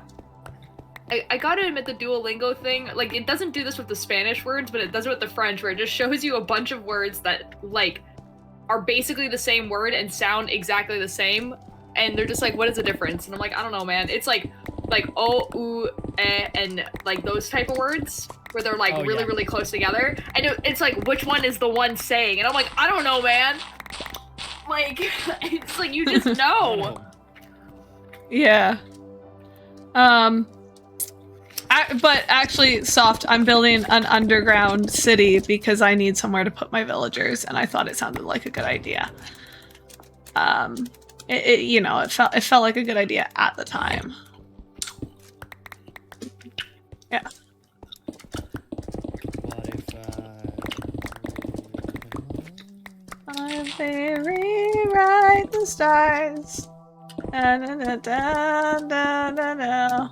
I gotta admit the Duolingo thing, like, it doesn't do this with the Spanish words, but it does it with the French, where it just shows you a bunch of words that, like, are basically the same word and sound exactly the same, and they're just like, what is the difference? And I'm like, I don't know, man. It's like o, u, e, and, like, those type of words, where they're, like, really, yeah. really close together, and it's like, which one is the one saying? And I'm like, I don't know, man. Like, it's like, you just know. Yeah. But actually, Soft, I'm building an underground city because I need somewhere to put my villagers, and I thought it sounded like a good idea. It felt like a good idea at the time. Yeah. What if I rewrite the stars. Da, da, da, da, da, da, da.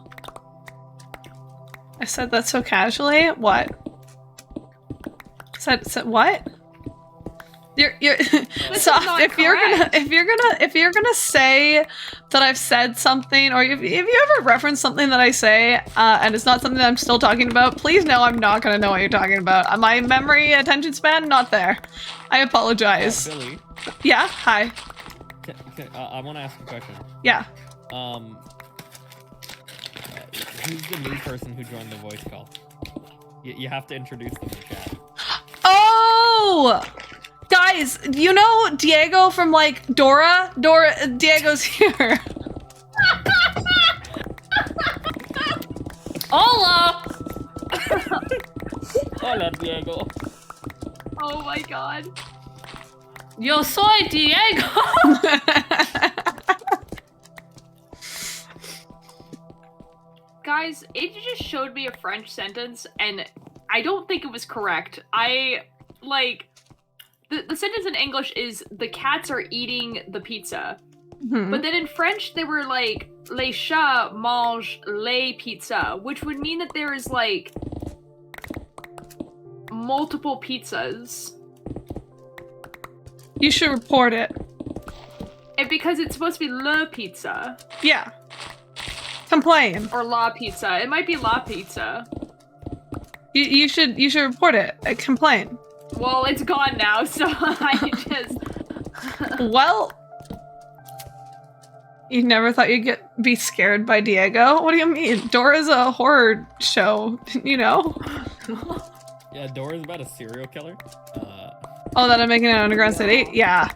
I said that so casually. What? Said what? You're Soft. not If you're gonna say that I've said something, or if you ever reference something that I say, and it's not something that I'm still talking about, please know I'm not gonna know what you're talking about. My memory attention span not there. I apologize. Billy, Yeah. Hi. I want to ask a question. Yeah. Who's the new person who joined the voice call? You have to introduce them in chat. Oh! Guys, you know Diego from, like, Dora? Diego's here. Hola. Hola, Diego. Oh my god. Yo soy Diego. Guys, it just showed me a French sentence, and I don't think it was correct. The sentence in English is, the cats are eating the pizza. Mhm. But then in French, they were like, les chats mangent les pizza, which would mean that there is, like, multiple pizzas. You should report it. And because it's supposed to be Le Pizza. Yeah. Complain. Or La Pizza. It might be La Pizza. You should report it. Complain. Well, it's gone now, so I just... Well, you never thought you'd be scared by Diego? What do you mean? Dora's a horror show, you know? Yeah, Dora's about a serial killer. Oh, that I'm making an Underground City? Yeah.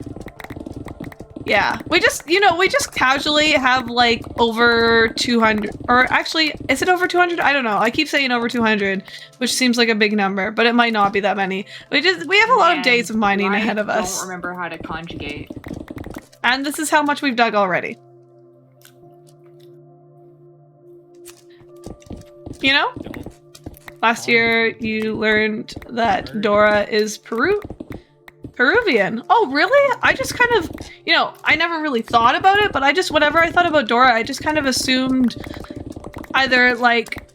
Yeah. We just casually have like over 200, or actually, is it over 200? I don't know. I keep saying over 200, which seems like a big number, but it might not be that many. We have a lot of days of mining ahead of us. I don't remember how to conjugate. And this is how much we've dug already. You know? Last year, you learned that Dora is Peruvian. Oh, really? I just kind of, I never really thought about it, but whenever I thought about Dora, I just kind of assumed either like,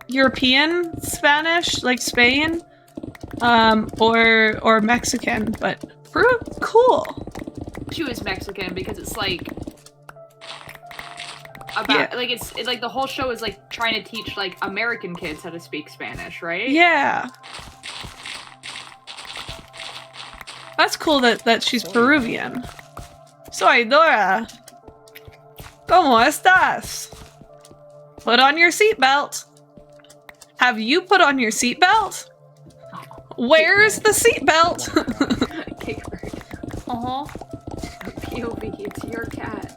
European Spanish, like Spain, or Mexican, but Peru, cool. She was Mexican because it's like, about like it's like the whole show is like trying to teach like American kids how to speak Spanish, right? Yeah. That's cool that she's Peruvian. Soy Dora. ¿Cómo estás? Put on your seatbelt. Have you put on your seatbelt? Where's the seatbelt? Uh-huh. POV, it's your cat.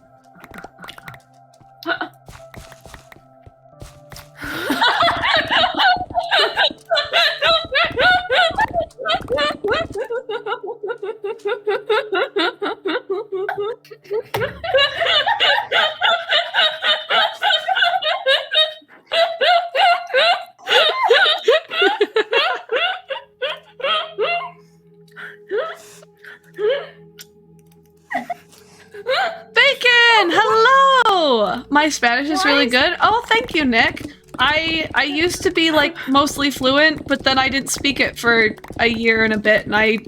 Bacon! Hello! My Spanish is really good. Oh, thank you, Nick. I used to be like mostly fluent, but then I didn't speak it for a year and a bit, and I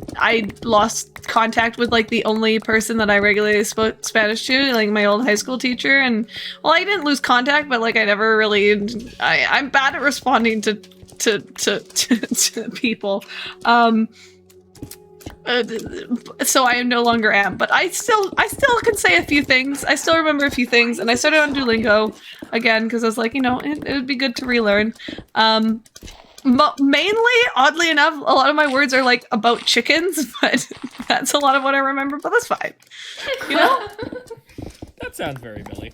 lost contact with like the only person that I regularly spoke Spanish to, like my old high school teacher. And well, I didn't lose contact, but like I never really. I'm bad at responding to people. So I no longer am, but I still can say a few things. I still remember a few things, and I started on Duolingo again because I was like, it would be good to relearn. Mainly, oddly enough, a lot of my words are like about chickens, but that's a lot of what I remember. But that's fine, That sounds very Billy.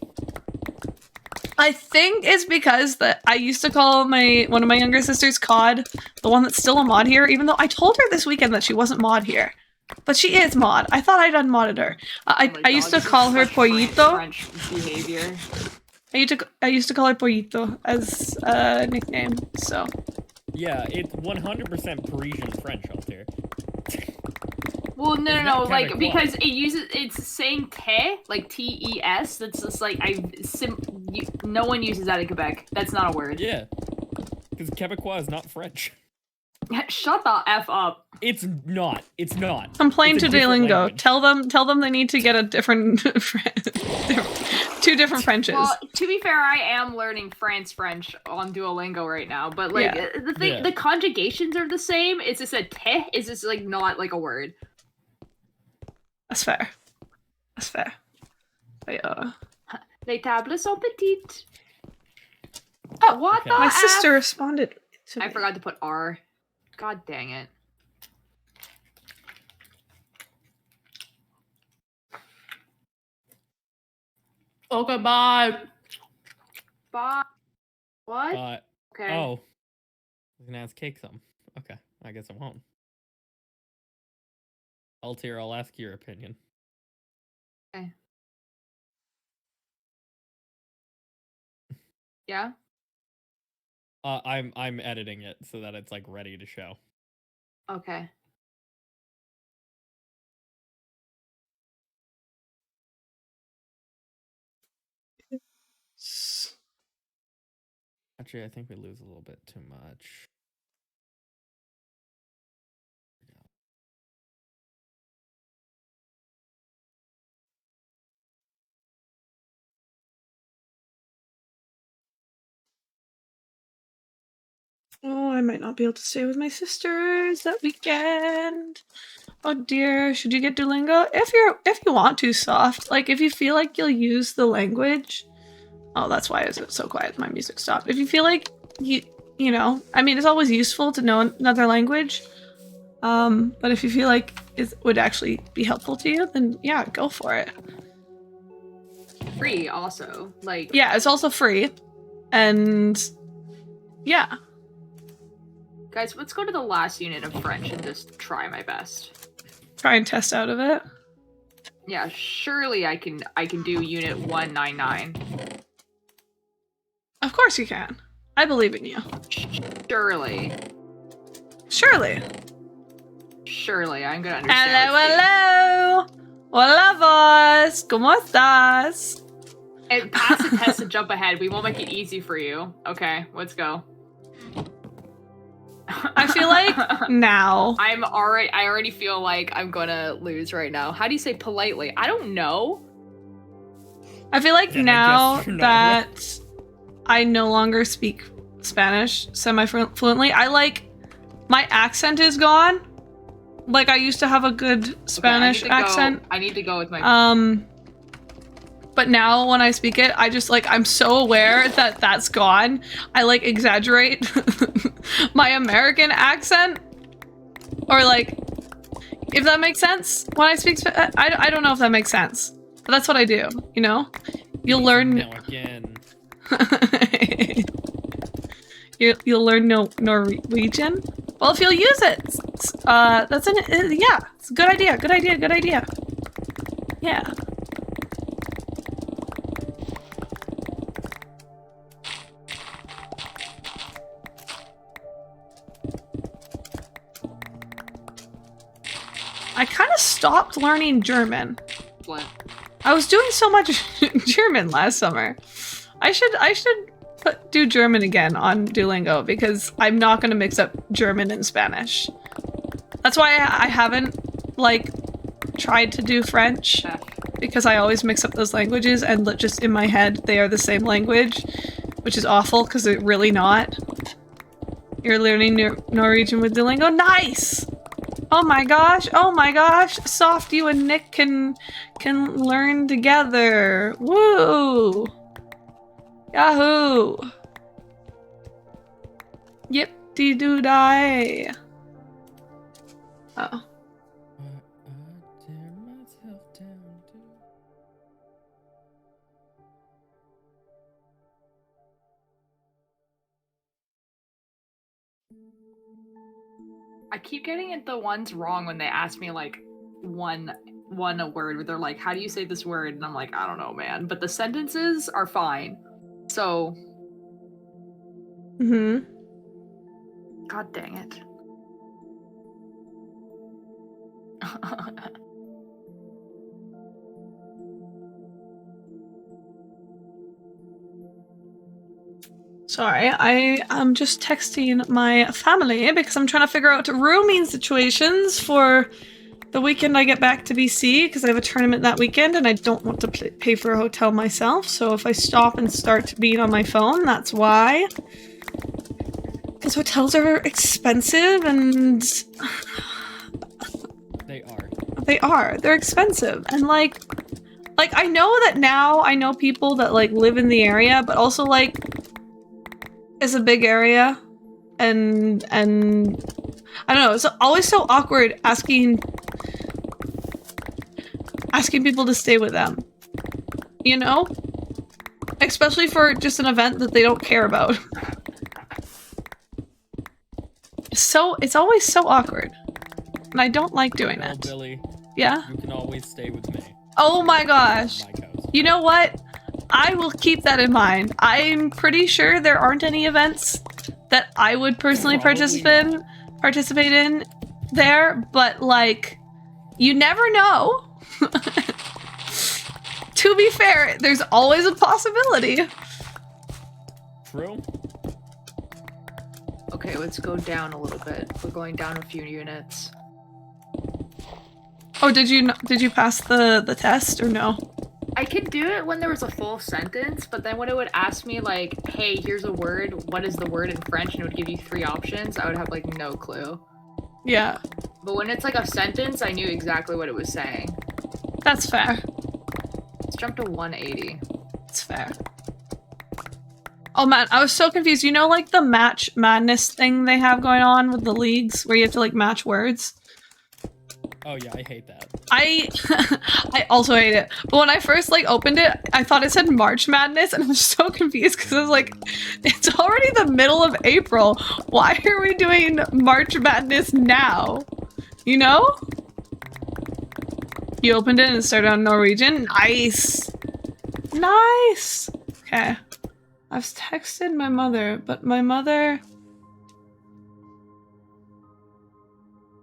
I think it's because that I used to call one of my younger sisters Cod, the one that's still a mod here, even though I told her this weekend that she wasn't mod here. But she is mod. I thought I'd unmodded her. I used to call her Pollito. French behavior. I used to call her Pollito as a nickname, so. Yeah, it's 100% Parisian French out there. Well, no, Isn't that like, Quebecois? because it's saying te, like T-E-S, that's just like, no one uses that in Quebec. That's not a word. Yeah, because Quebecois is not French. Shut the F up. It's not. It's not. Complain It's a to different Duolingo. language. Tell them they need to get a different, two different Frenches. Well, to be fair, I am learning French on Duolingo right now, but like, Yeah. the thing, Yeah. the conjugations are the same. It's just a te is just like not like a word. That's fair. That's fair. Les tables sont petites. Oh, what Okay. the My F? sister responded to I me. forgot to put R. God dang it. Okay, bye. Bye. What? Okay. Oh. I was gonna ask Cake some. Okay, I guess I won't. Altair, I'll ask your opinion. Yeah? I'm editing it so that it's like ready to show. Okay. Actually, I think we lose a little bit too much. I might not be able to stay with my sisters that weekend. Oh dear, should you get Duolingo? If you want to, Soft. Like, if you feel like you'll use the language. Oh, that's why it's so quiet. My music stopped. If you feel like you know, I mean, it's always useful to know another language. But if you feel like it would actually be helpful to you, then yeah, go for it. Free also. Like, yeah, it's also free. And yeah. Guys, let's go to the last unit of French and just try my best. Try and test out of it. Yeah, surely I can do unit 199. Of course you can. I believe in you. Surely. Surely. Surely, I'm gonna understand. Hello, hello. Hola, vos. ¿Cómo estás? And pass the test and jump ahead. We won't make it easy for you. Okay, let's go. I feel like now. I already feel like I'm gonna lose right now. How do you say politely? I don't know. I feel like And now I guess you're not that I no longer speak Spanish semi-fluently, my accent is gone. Like, I used to have a good Spanish accent. I need to go with my... But now when I speak it, I just I'm so aware that that's gone. I exaggerate my American accent, or if that makes sense. When I speak, I don't know if that makes sense, but that's what I do. You know, you'll learn. Now again. You'll learn Norwegian. Well, if you'll use it, that's yeah. It's a good idea. Good idea. Good idea. Yeah. I kind of stopped learning German. What? I was doing so much German last summer. I should do German again on Duolingo because I'm not going to mix up German and Spanish. That's why I haven't tried to do French, because I always mix up those languages and just in my head they are the same language, which is awful because they're really not. You're learning Norwegian with Duolingo? Nice! Oh my gosh, Soft, you and Nick can learn together. Woo! Yahoo! Yip-dee-doo-die. Oh. I keep getting the ones wrong when they ask me one a word where they're like, how do you say this word? And I'm like, I don't know, man. But the sentences are fine. So God dang it. Sorry, I am just texting my family because I'm trying to figure out rooming situations for the weekend I get back to BC, because I have a tournament that weekend and I don't want to pay for a hotel myself. So if I stop and start being on my phone, that's why. Because hotels are expensive and... They are. They're expensive. And I know that now I know people that live in the area, but also it's a big area, and I don't know, it's always so awkward asking people to stay with them, you know? Especially for just an event that they don't care about. So it's always so awkward, and I don't like doing it. Billy, yeah? You can always stay with me. Oh my gosh. You know what? I will keep that in mind. I'm pretty sure there aren't any events that I would personally participate in there, but you never know. To be fair, there's always a possibility. True. Okay, let's go down a little bit. We're going down a few units. Oh, did you pass the test or no? I could do it when there was a full sentence, but then when it would ask me like, hey, here's a word, what is the word in French, and it would give you 3 options, I would have like no clue. Yeah, But when it's like a sentence, I knew exactly what it was saying. that's fair. Let's jump to 180. It's fair. Oh man, I was so confused. You know, like the match madness thing they have going on with the leagues where you have to like match words? Oh yeah, I hate that. I also hate it. But when I first like opened it, I thought it said March Madness and I was so confused because I was like, it's already the middle of April. Why are we doing March Madness now? You know? You opened it and it started on Norwegian. Nice. Nice. Okay. I've texted my mother, but my mother...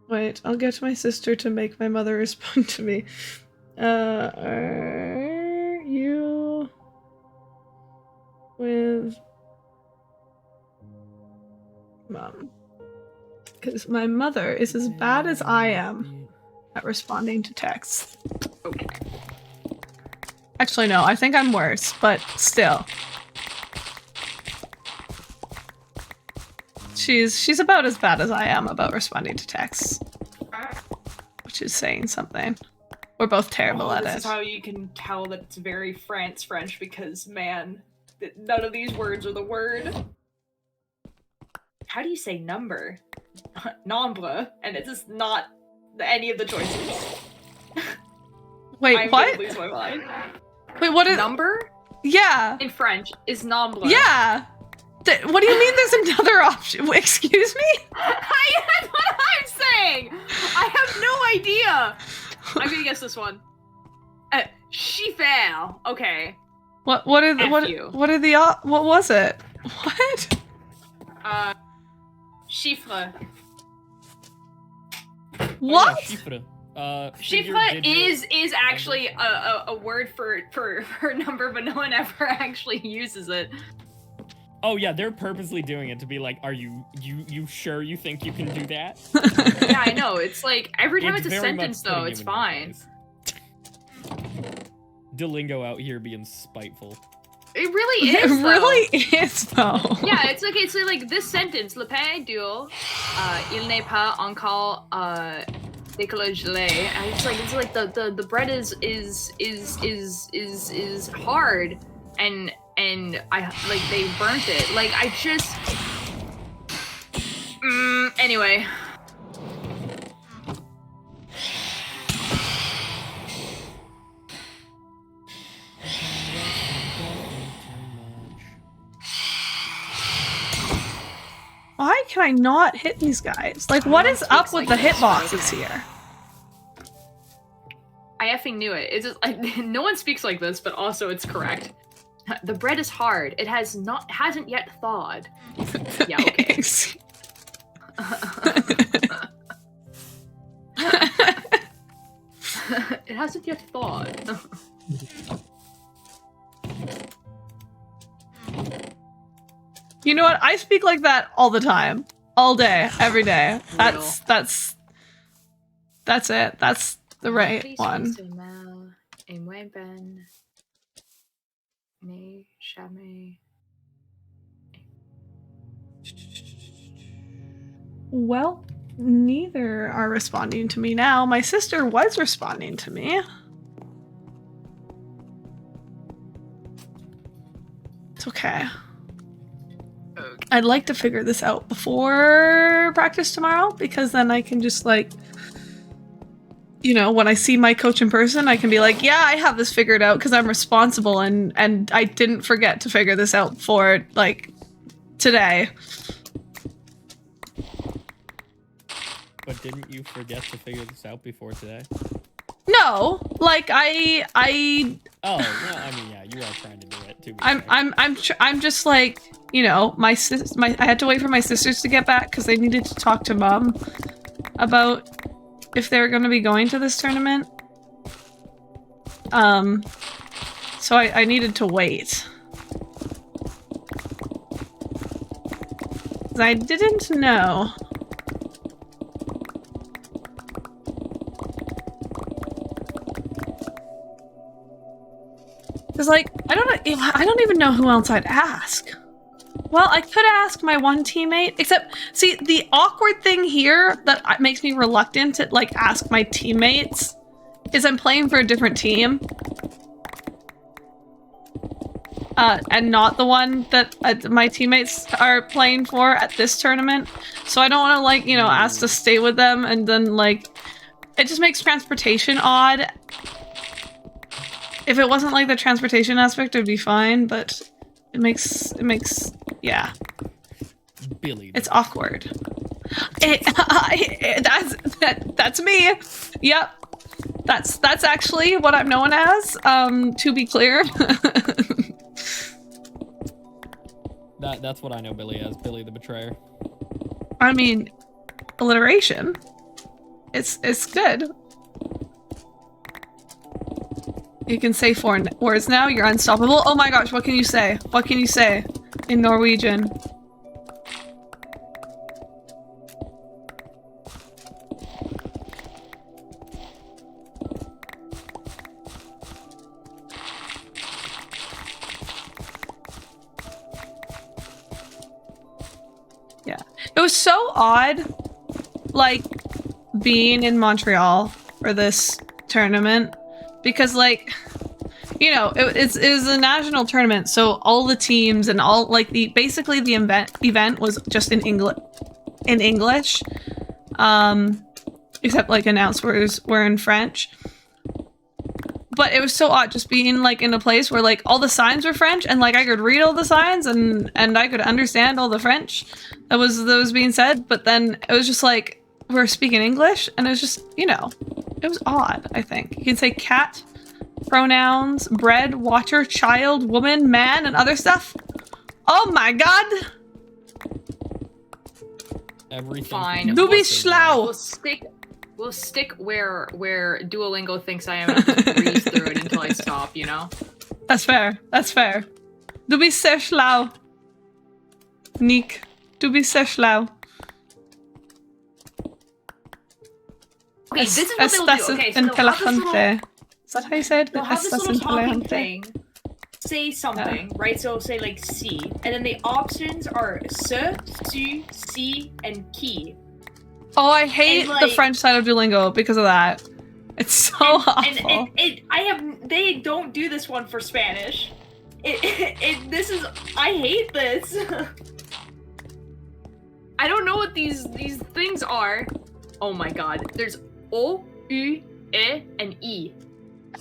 Wait, I'll get my sister to make my mother respond to me. Are you with Mom? Because my mother is as bad as I am at responding to texts. Okay. Actually, no, I think I'm worse, but still. She's about as bad as I am about responding to texts. Which is saying something. We're both terrible at This it. is how you can tell that it's very French because, man, none of these words are the word. How do you say number? Nombre, and it is not any of the choices. Wait, I'm what? gonna lose my mind. Wait, what is... Number Yeah! in French is nombre. Yeah! What do you mean there's another option? Excuse me? That's what I'm saying! I have no idea! I'm gonna guess this one. Chiffre. Okay. What are the... F you. What are the... What was it? What? Chiffre. What? Oh, yeah, chiffre. Chiffre Figure, digit. is actually a word for number, but no one ever actually uses it. Oh yeah, they're purposely doing it to be like, are you sure you think you can do that? Yeah, I know. It's like every time it's a very much sentence though, putting it's you in your fine. place. Duolingo out here being spiteful. It really It is. Though. really is, though. Yeah, it's like this sentence. Le pain est dur. Il n'est pas encore décollagé. And it's like the bread is hard and I like they burnt it. Like I just anyway. Why can I not hit these guys? Like, what is up with the hitboxes here? I effing knew it. It's just like no one speaks like this, but also it's correct. The bread is hard. It hasn't yet thawed. Yeah, okay. It hasn't yet thawed. You know what? I speak like that all the time. All day. Every day. That's it. That's the right one. Well, neither are responding to me now. My sister was responding to me. It's okay. I'd like to figure this out before practice tomorrow, because then I can just like, you know, when I see my coach in person, I can be like, yeah, I have this figured out because I'm responsible and I didn't forget to figure this out for like today. But didn't you forget to figure this out before today? No, like I Oh, well, I mean, yeah, you are trying to do it too. I'm just like, you know, I had to wait for my sisters to get back because they needed to talk to Mom about if they were going to be going to this tournament. So I needed to wait. 'Cause I didn't know. Because, like, I don't even know who else I'd ask. Well, I could ask my one teammate, except, see, the awkward thing here that makes me reluctant to, like, ask my teammates is I'm playing for a different team. And not the one that my teammates are playing for at this tournament. So I don't want to, like, you know, ask to stay with them, and then, like, it just makes transportation odd. If it wasn't, like, the transportation aspect, it'd be fine, but it makes, yeah. Billy. It's awkward. That's me. Yep. That's actually what I'm known as, to be clear. That's what I know Billy as, Billy the Betrayer. I mean, alliteration. It's good. You can say 4 words now, you're unstoppable. Oh my gosh, what can you say? What can you say in Norwegian? Yeah. It was so odd, like, being in Montreal for this tournament, because, like, you know, it is a national tournament, so all the teams and all, like, basically the event was just in English, except, like, announcers were in French. But it was so odd just being, like, in a place where, like, all the signs were French, and, like, I could read all the signs and I could understand all the French that was being said, but then it was just like we're speaking English, and it was just, you know, it was odd. I think you can say cat, pronouns, bread, watcher, child, woman, man, and other stuff. Oh my god! Everything. Fine. Du bist schlau. We'll stick where Duolingo thinks I am and just breeze through it until I stop, you know? That's fair. That's fair. Du bist sehr schlau. Nick, du bist sehr schlau. Okay, this is what they'll do. Okay, so they'll have this little, Is that how you say it? they'll have this little talking thing. Say something, Yeah. right? So say like si, and then the options are se, su, si, and qui. Oh, I hate And, the like- French side of Duolingo because of that. It's so awful. They don't do this one for Spanish. I hate this. I don't know what these things are. Oh my god. There's O, U, E, and E.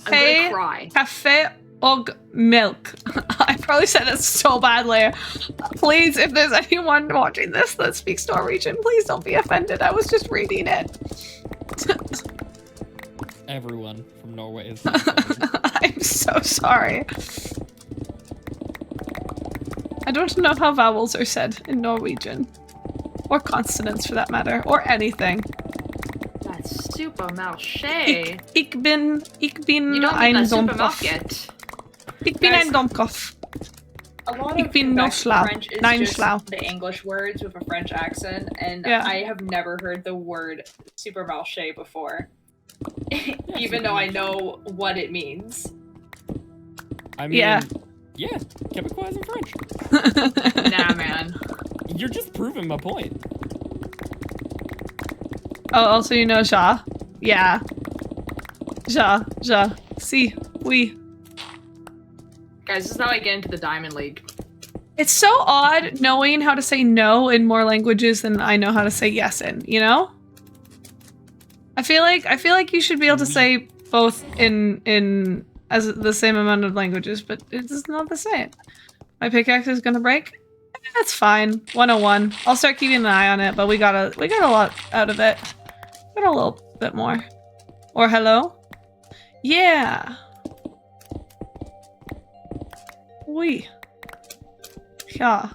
I'm Hey. gonna cry. Café og milk. I probably said it so badly. Please, if there's anyone watching this that speaks Norwegian, please don't be offended. I was just reading it. Everyone from Norway is. I'm so sorry. I don't know how vowels are said in Norwegian. Or consonants, for that matter. Or anything. That's super marché. Ik ben You don't ein need that super domkopf. mouth yet. Ik ben Guys, ein domkopf. A lot Ik of ben nog Quebec schlau. French is Nein, just schlau. the English words with a French accent, and Yeah. I have never heard the word super marché before. Even though I know what it means. I mean, Yeah. yeah, Quebecois and French. Nah, man. You're just proving my point. Oh, also you know Ja. Yeah. Ja. Si. Oui. Guys, this is how I get into the Diamond League. It's so odd knowing how to say no in more languages than I know how to say yes in, you know? I feel like you should be able to say both in as the same amount of languages, but it's not the same. My pickaxe is gonna break? That's fine. 101. I'll start keeping an eye on it, but we got a lot out of it. Got a little bit more. Or hello? Yeah. Oui. Yeah.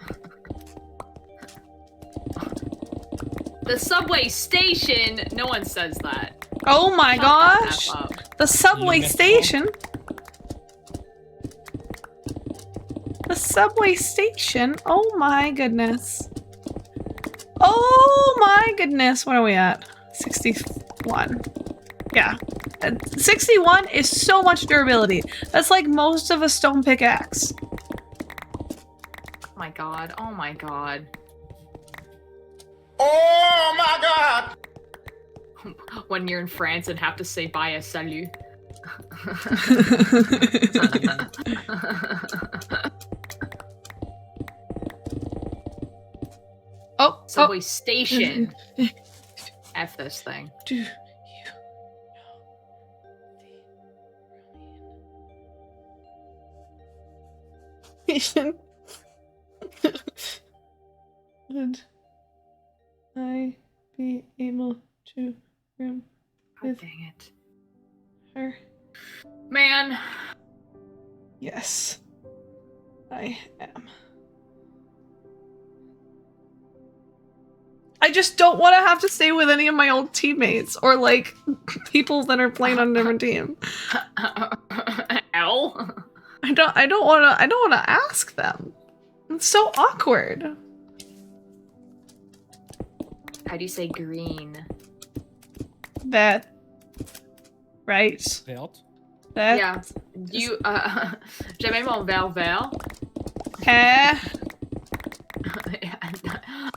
The subway station, no one says that. Oh my Shut the gosh. F up. The subway missed station. The subway station. Oh my goodness. Oh my goodness. What are we at? 61. Yeah. 61 is so much durability. That's like most of a stone pickaxe. Oh my god. Oh my god. Oh my god! When you're in France and have to say bye a salut. Oh, Subway station. F this thing. Do you know would I be able to room God with dang it. her? Man. Yes, I am. I just don't want to have to stay with any of my old teammates or like people that are playing on a different team. L? I don't want to ask them. It's so awkward. How do you say green? That right? Velt? That Yeah. You j'aime mon verre vert. eh?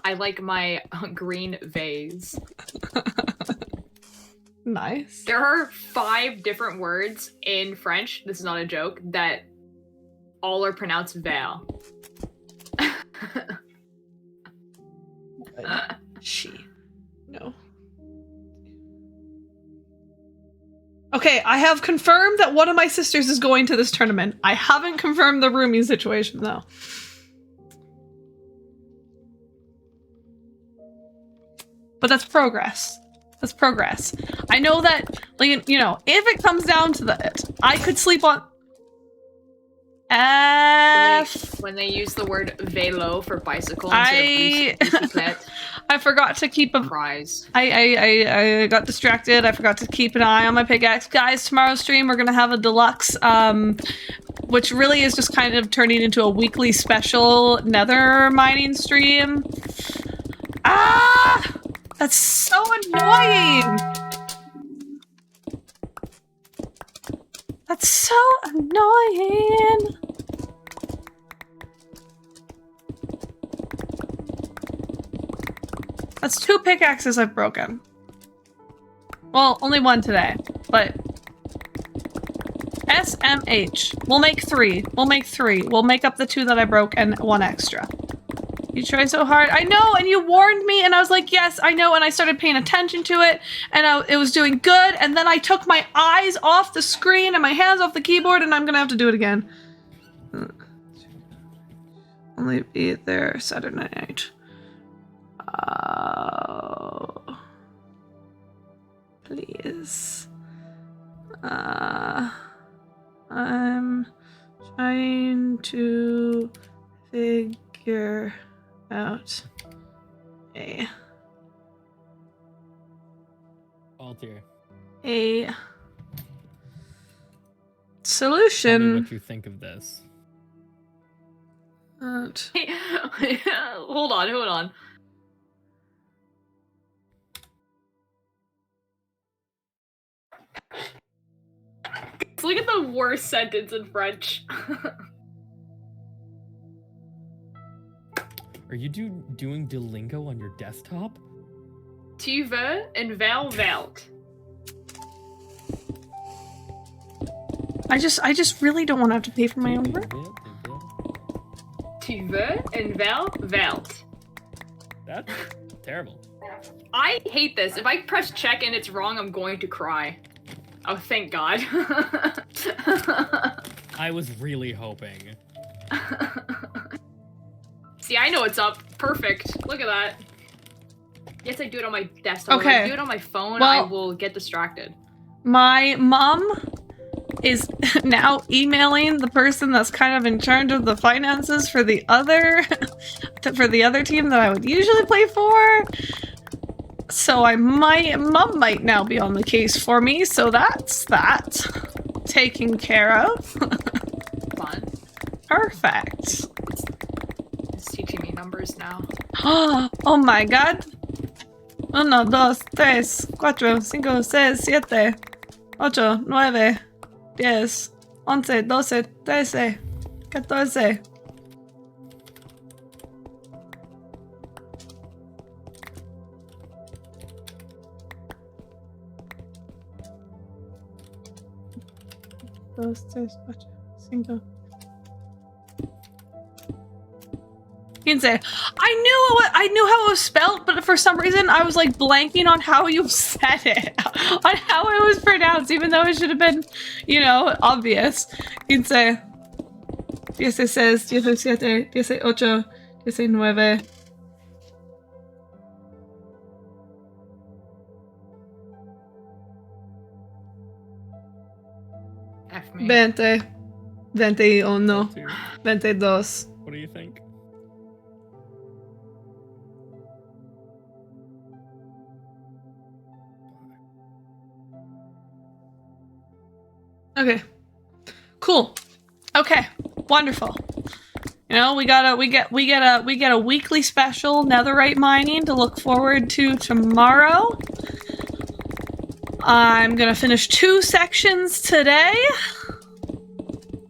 I like my green vase. Nice. There are 5 different words in French, this is not a joke, that all are pronounced vert. She. No. Okay, I have confirmed that one of my sisters is going to this tournament. I haven't confirmed the roomie situation though. But that's progress. That's progress. I know that, like, you know, if it comes down to that, I could sleep on F. When they use the word vélo for bicycle I instead of bicyclette, I forgot to keep a prize. I got distracted. I forgot to keep an eye on my pickaxe. Guys, tomorrow's stream we're gonna have a deluxe, which really is just kind of turning into a weekly special nether mining stream. Ah! That's so annoying! That's so annoying! That's 2 pickaxes I've broken. Well, only 1 today, but... SMH. We'll make 3. We'll make 3. We'll make up the 2 that I broke and 1 extra. You try so hard. I know, and you warned me, and I was like, yes, I know, and I started paying attention to it, and it was doing good, and then I took my eyes off the screen and my hands off the keyboard, and I'm gonna have to do it again. Only be there Saturday night. Please. I'm trying to figure out Altair. a Tell me solution. what you think of this. Hold on. Look at the worst sentence in French. Are you doing Duolingo on your desktop? Tu veux une belle welt? I just really don't want to have to pay for my own work. Tu veux une belle welt? That's terrible. I hate this. If I press check and it's wrong, I'm going to cry. Oh, thank God. I was really hoping. See, I know what's up. Perfect. Look at that. Yes, I do it on my desktop. Okay. When I do it on my phone, I will get distracted. My mom is now emailing the person that's kind of in charge of the finances for the other team that I would usually play for. So mom might now be on the case for me, so that's that taken care of. Fun. Perfect. It's teaching me numbers now. Oh my god. 1, 2, 3, 4, 5, 6, 7, 8, 9, 10, 11, 12, 13, 14. Dos, tres, ocho, cinco. 15. I knew how it was spelled, but for some reason I was like blanking on how you said it, on how it was pronounced, even though it should have been, you know, obvious. 15, 16, 17, 18, 19. F me. 20, 21, Two. 22. What do you think? Okay. Cool. Okay. Wonderful. You know, we get a weekly special netherite mining to look forward to tomorrow. I'm gonna finish 2 sections today.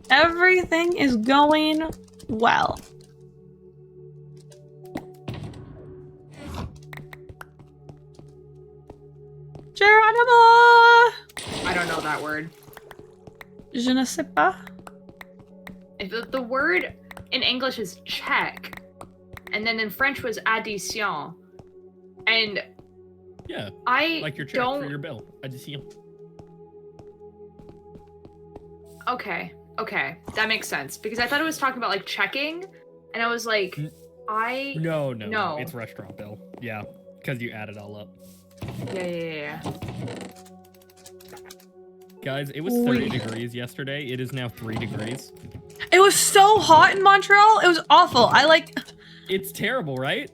Everything is going well. Geronimo! I don't know that word. Je ne sais pas. The word in English is check, and then in French was addition. And Yeah, I like your check don't. for your bill. Addition. Okay, that makes sense because I thought it was talking about like checking, and I was like, No, No. it's restaurant bill. Yeah, because you add it all up. yeah. Guys, it was 30 degrees yesterday. It is now 3 degrees. It was so hot in Montreal. It was awful. It's terrible, right?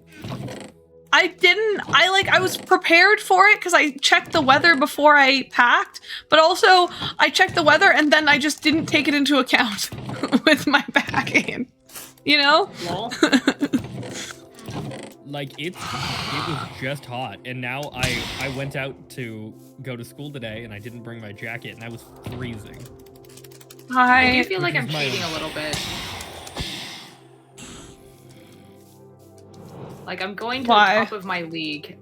I was prepared for it because I checked the weather before I packed, but also I checked the weather and then I just didn't take it into account with my packing. You know? Lol. Like, it was just hot. And now I went out to go to school today and I didn't bring my jacket and I was freezing. I do feel like Which I'm is my- cheating a little bit. Like I'm going to Why? the top of my league.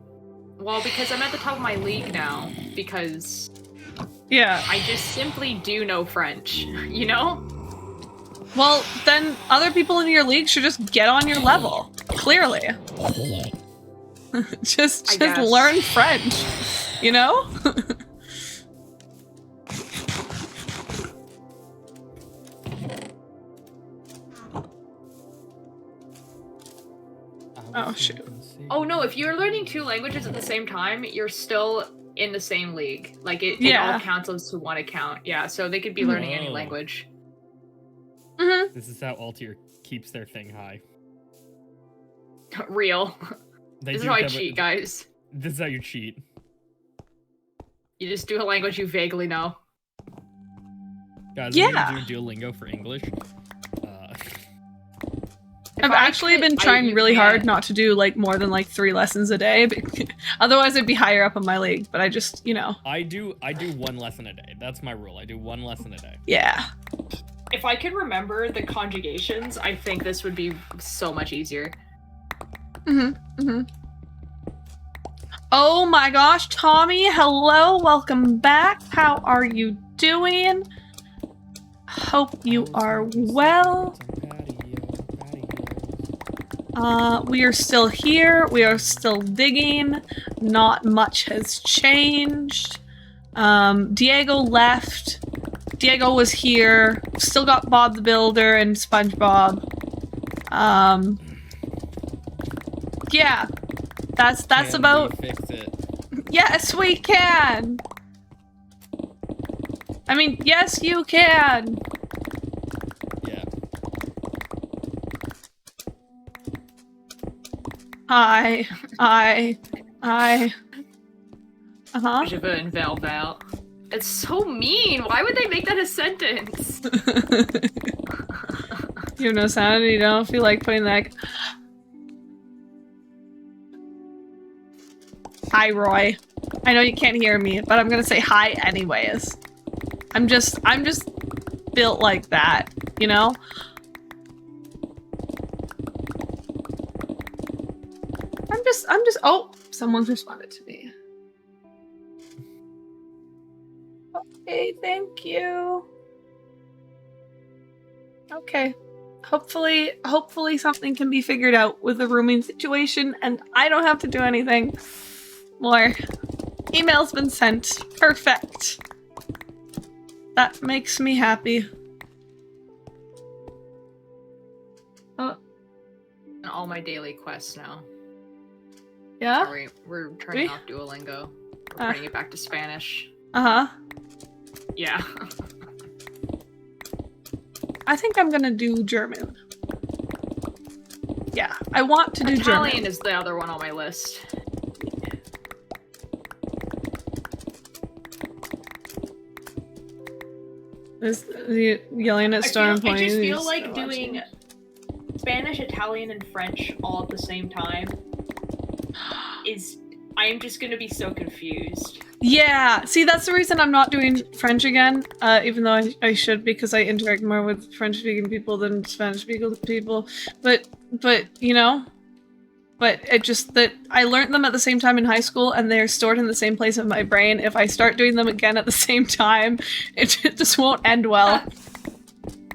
Well, because I'm at the top of my league now because Yeah. I just simply do know French, you know? Well, then other people in your league should just get on your level. Clearly. just I guess. learn French. You know? Oh, shoot. Oh no, if you're learning 2 languages at the same time, you're still in the same league. Like it Yeah. all counts as to one account. Yeah, so they could be learning any Oh. language. Mm-hmm. This is how Altier keeps their thing high. Real. They This is do how I have a- cheat, guys. This is how you cheat. You just do a language you vaguely know. Guys, Yeah. I'm gonna do Duolingo for English. If I've I actually could- been trying you really hard can't. not to do like more than like 3 lessons a day. Otherwise, I'd be higher up in my league. But I just, you know, I do 1 lesson a day. That's my rule. I do 1 lesson a day. yeah. If I could remember the conjugations, I think this would be so much easier. Oh my gosh, Tommy, hello, welcome back. How are you doing? Hope you are well. We are still here. We are still digging. Not much has changed. Diego left. Diego was here. Still got Bob the Builder and SpongeBob. Yeah. That's Can we about. fix it? Yes, we can. I mean, yes, you can. Yeah. I. Uh-huh. Je veux un verre. It's so mean. Why would they make that a sentence? You have no sound and you don't feel like putting that. Hi, Roy. I know you can't hear me, but I'm gonna say hi anyways. I'm just built like that, you know? Oh, someone's responded to me. Okay, thank you. Okay. Hopefully something can be figured out with the rooming situation and I don't have to do anything more. Email's been sent. Perfect. That makes me happy. Oh. All my daily quests now. Yeah? Sorry, we're turning off Duolingo. We're putting it back to Spanish. Uh-huh. Yeah. I think I'm gonna do German. Yeah, I want to do Italian German. is the other one on my list. Is the yelling at Storm I pointing? just feel he's like watching. doing Spanish, Italian, and French all at the same time I am just gonna be so confused. Yeah, see, that's the reason I'm not doing French again, even though I should, because I interact more with French-speaking people than Spanish-speaking people, but, you know, but it just, that I learned them at the same time in high school, and they're stored in the same place in my brain. If I start doing them again at the same time, it just won't end well.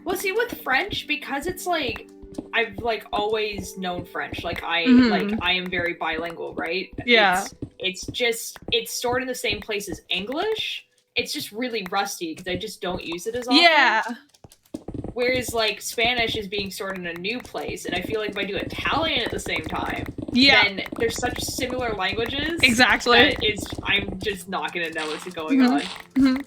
Well, see, with French, because it's like, I've like always known French. Like I am very bilingual, right? Yeah. It's stored in the same place as English. It's just really rusty because I just don't use it as often. Yeah. Whereas like Spanish is being stored in a new place, and I feel like if I do Italian at the same time, then there's such similar languages. Exactly. That I'm just not gonna know what's going on.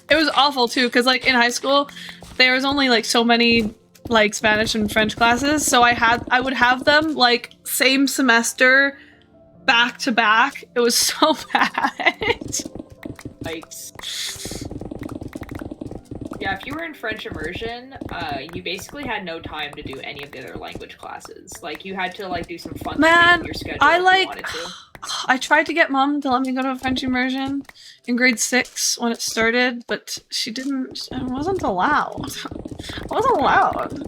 It was awful too, because like in high school, there was only like so many like Spanish and French classes, so I would have them like same semester back to back. It was so bad. Yeah, if you were in French immersion, you basically had no time to do any of the other language classes. Like you had to like do some fun things in your schedule if you wanted to. I tried to get mom to let me go to a French immersion in grade 6 when it started, but she didn't. I wasn't allowed.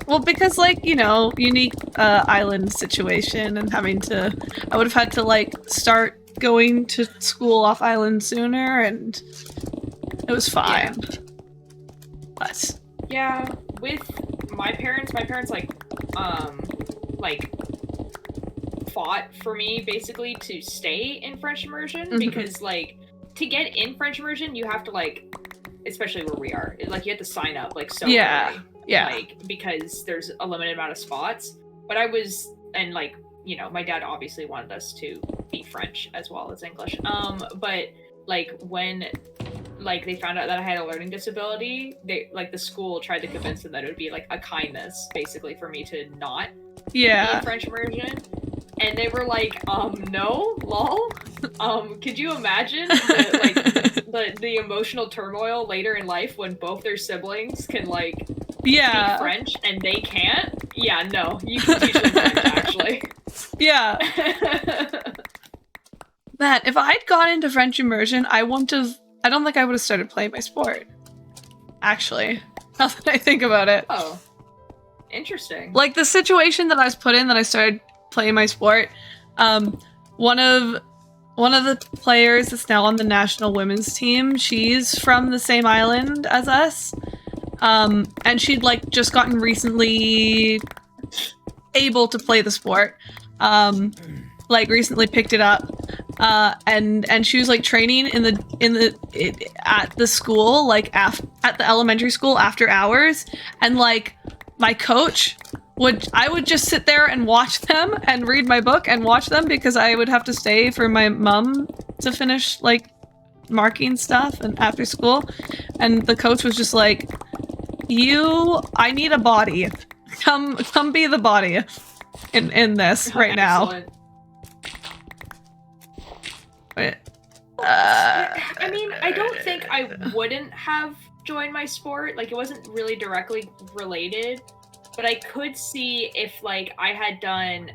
Well, because like, you know, unique island situation and having to, I would have had to like start going to school off island sooner, and it was fine. Yeah. But yeah, with my parents like fought for me basically to stay in French immersion because like to get in French immersion you have to like, especially where we are, like you have to sign up like so early. Like because there's a limited amount of spots. But I was, and like, you know, my dad obviously wanted us to be French as well as English. But like when like they found out that I had a learning disability, they like the school tried to convince them that it would be like a kindness basically for me to not be in French immersion. And they were like, no, lol. Could you imagine the emotional turmoil later in life when both their siblings can like speak French and they can't? Yeah, no, you can teach them French actually. Yeah. Man, if I'd gone into French immersion, I don't think I would have started playing my sport. Actually, now that I think about it. Oh, interesting. Like the situation that I was put in that I started playing my sport, one of the players that's now on the national women's team, she's from the same island as us, and she'd like just gotten recently able to play the sport, like recently picked it up, and she was like training at the school, like at the elementary school after hours, and like my coach I would just sit there and watch them and read my book and watch them because I would have to stay for my mom to finish like marking stuff and after school. And the coach was just like, I need a body. Come be the body in this right now. I mean, I don't think I wouldn't have joined my sport. Like, it wasn't really directly related. But I could see if, like, I had done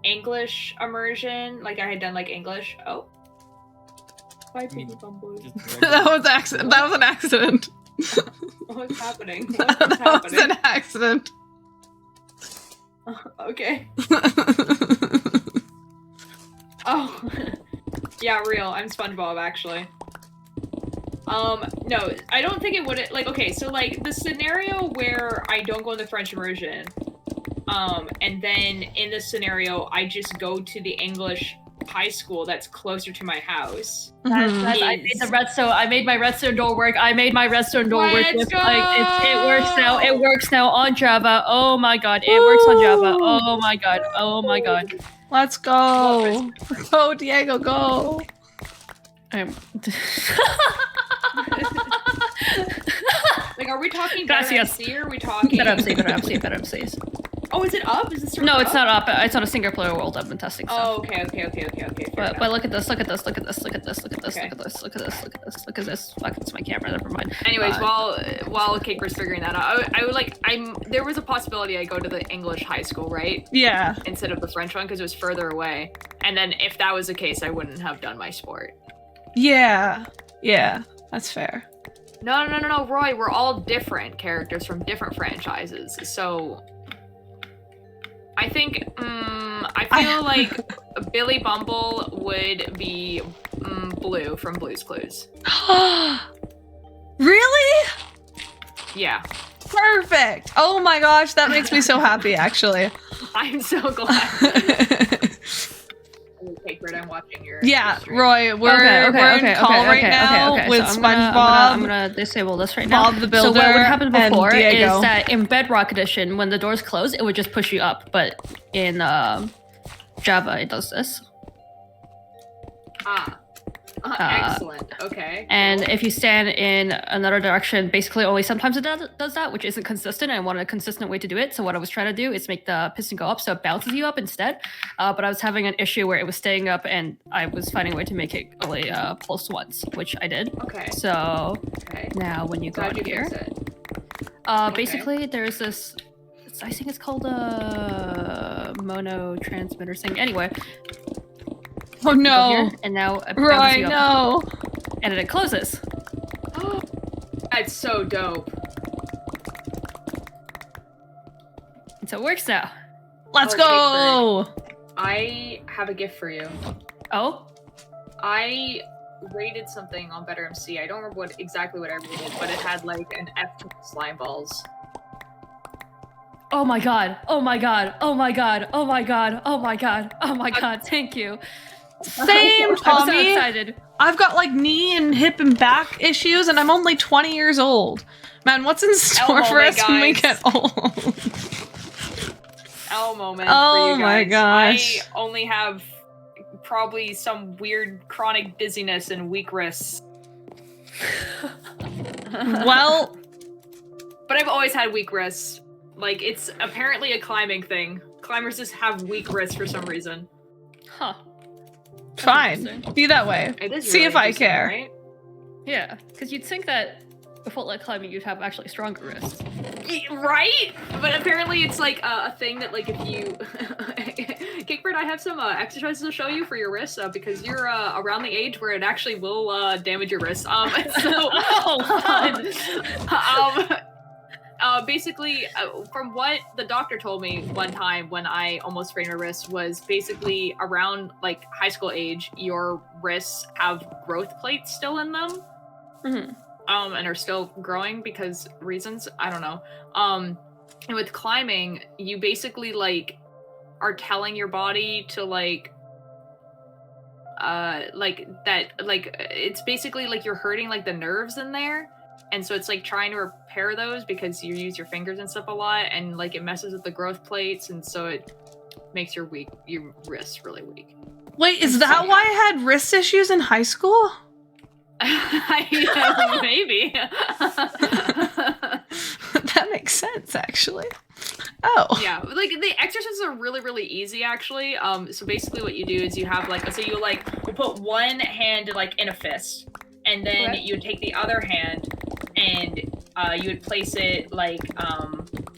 English immersion, like, I had done, like, English. Oh. Bye, I mean, Piggy Bumble. just That was accident. That was an accident. What's happening? That What's was an happening? accident. Okay. Oh. Yeah, real. I'm SpongeBob, actually. No, I don't think it would, like, okay, so, like, the scenario where I don't go in the French immersion, and then in this scenario, I just go to the English high school that's closer to my house. I made the redstone. I made my redstone door work. I made my redstone door work. Let's With, like, it works now. go! It works now on Java. Oh my god, it works on Java. Oh my god. Oh my god. Let's go. Go, Diego, go. Like, are we talking Gracias. BetterMC or are we talking... Better MC. Oh, is it up? Is this No, it's not up. It's on a single player world. I've been testing stuff. Oh, okay. Fair enough. But look at this, look at this, look at this, look at this, look at this, Okay. look at this, look at this, look at this, look at this. Fuck, it's my camera, never mind. Anyways, while Caper's figuring that out, I would like, there was a possibility I go to the English high school, right? Yeah. Instead of the French one, because it was further away. And then if that was the case, I wouldn't have done my sport. Yeah. Yeah. That's fair. No, Roy, we're all different characters from different franchises, so... I think, I feel like Billy Bumble would be Blue from Blue's Clues. Really? Yeah. Perfect. Oh my gosh, that makes me so happy, actually. I'm so glad. Caper, I'm watching your stream. Roy, we're in call right now with so SpongeBob. I'm gonna disable this right now. Bob the Builder, So what would happen and before Diego. is that in Bedrock Edition, when the doors close, it would just push you up. But in Java, it does this. Excellent. Okay. And if you stand in another direction, basically only sometimes it does that, which isn't consistent. I wanted a consistent way to do it. So what I was trying to do is make the piston go up so it bounces you up instead. But I was having an issue where it was staying up and I was finding a way to make it only pulse once, which I did. Okay. So Okay. now when you go Glad in you here, fixed it. basically there's this, I think it's called a mono transmitter thing. Anyway, Oh go no. here, and now it bounces Roy, you up, no. and then it closes. That's so dope. And so it works now. Let's Okay, go. I have a gift for you. Oh, I rated something on BetterMC. I don't remember exactly what I rated, but it had like an F slime balls. oh my god, oh my god, oh my god, oh my god, oh my god, oh my god, thank you. Same, I'm so Tommy. excited. I've got like knee and hip and back issues, and I'm only 20 years old. Man, what's in store Elmo for us when we guys. get old? L moment Oh for you my guys. gosh. I only have probably some weird chronic dizziness and weak wrists. Well, But I've always had weak wrists. Like, it's apparently a climbing thing. Climbers just have weak wrists for some reason. Huh. fine. Interesting. Be that way. It is See really if I interesting, care. right? Yeah, because you'd think that before like climbing, you'd have actually stronger wrists. Right? But apparently it's like a thing that like if you... Kickbird, I have some exercises to show you for your wrists because you're around the age where it actually will damage your wrists. Basically, from what the doctor told me one time when I almost sprained my wrist was basically around like high school age, your wrists have growth plates still in them. Mm-hmm. And are still growing because reasons, I don't know. And with climbing, you basically like are telling your body to like that, like it's basically like you're hurting like the nerves in there. And so it's like trying to repair those because you use your fingers and stuff a lot and like it messes with the growth plates and so it makes your wrists really weak. Wait, is that why I had wrist issues in high school? Maybe. That makes sense, actually. Oh. Yeah, like the exercises are really, really easy actually. So basically what you do is you have like, so you put one hand like in a fist and then Okay. you would take the other hand and you would place it like,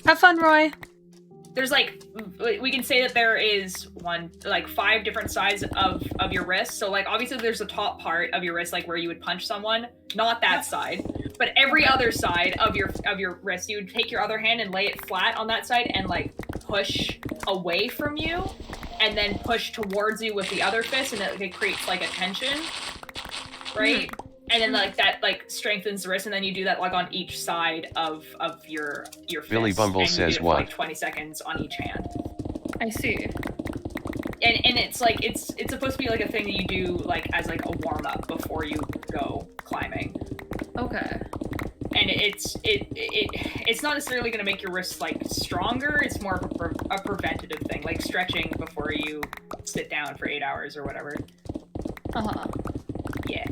Have fun, Roy. there's like, we can say that there is 5 different sides of your wrist. So like obviously there's the top part of your wrist, like where you would punch someone, not that side, but every other side of your wrist, you would take your other hand and lay it flat on that side and like push away from you, and then push towards you with the other fist, and it creates like a tension, right? And then like that like strengthens the wrist, and then you do that like on each side of your fist. Billy Bumble and you says do it for, what? like 20 seconds on each hand. I see. And it's like it's supposed to be like a thing that you do like as like a warm up before you go climbing. Okay. And it's not necessarily going to make your wrists like stronger. It's more of a preventative thing, like stretching before you sit down for 8 hours or whatever. Yeah.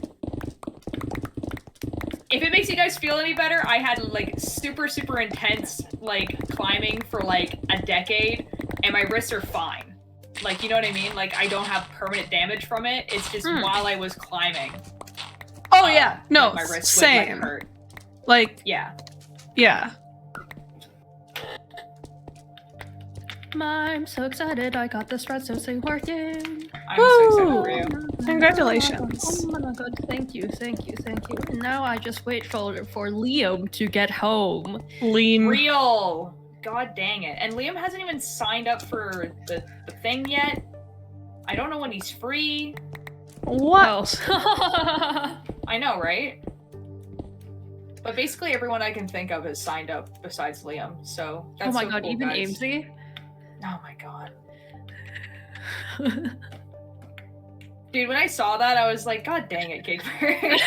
If it makes you guys feel any better, I had like super intense like climbing for like a decade, and my wrists are fine. Like, you know what I mean? Like, I don't have permanent damage from it. It's just while I was climbing. Oh yeah, no, my wrist same. would like hurt. Like, Yeah. yeah. I'm so excited. I got this red thing working. I'm so excited for you. Congratulations. Oh my god, thank you. And now I just wait for Liam to get home. Lean. Real. God dang it. And Liam hasn't even signed up for the thing yet. I don't know when he's free. What? I know, right? But basically everyone I can think of has signed up besides Liam, so that's Oh my so god, cool, even guys. Amesy? Oh my god. Dude, when I saw that, I was like, God dang it, Kickbird.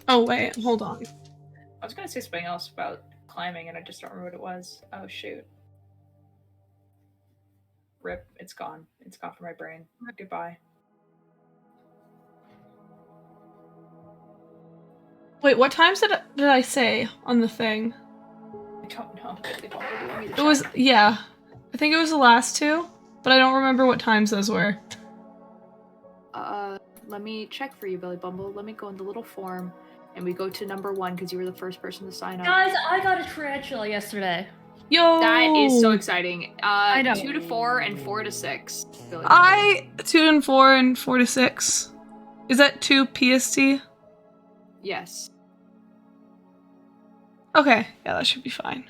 Oh wait, hold on. I was gonna say something else about climbing, and I just don't remember what it was. Oh shoot. Rip, it's gone. It's gone from my brain. Goodbye. Wait, what times did I say on the thing? I don't know. They won't let me to It check. was, yeah. I think it was the last two, but I don't remember what times those were. Let me check for you, Billy Bumble. Let me go in the little form, and we go to number 1 because you were the first person to sign up. Guys, I got a tarantula yesterday. Yo! That is so exciting. I know. 2 to 4 and 4 to 6. Billy Bumble. 2 and 4 and 4 to 6. Is that 2 PST? Yes. Okay, yeah, that should be fine.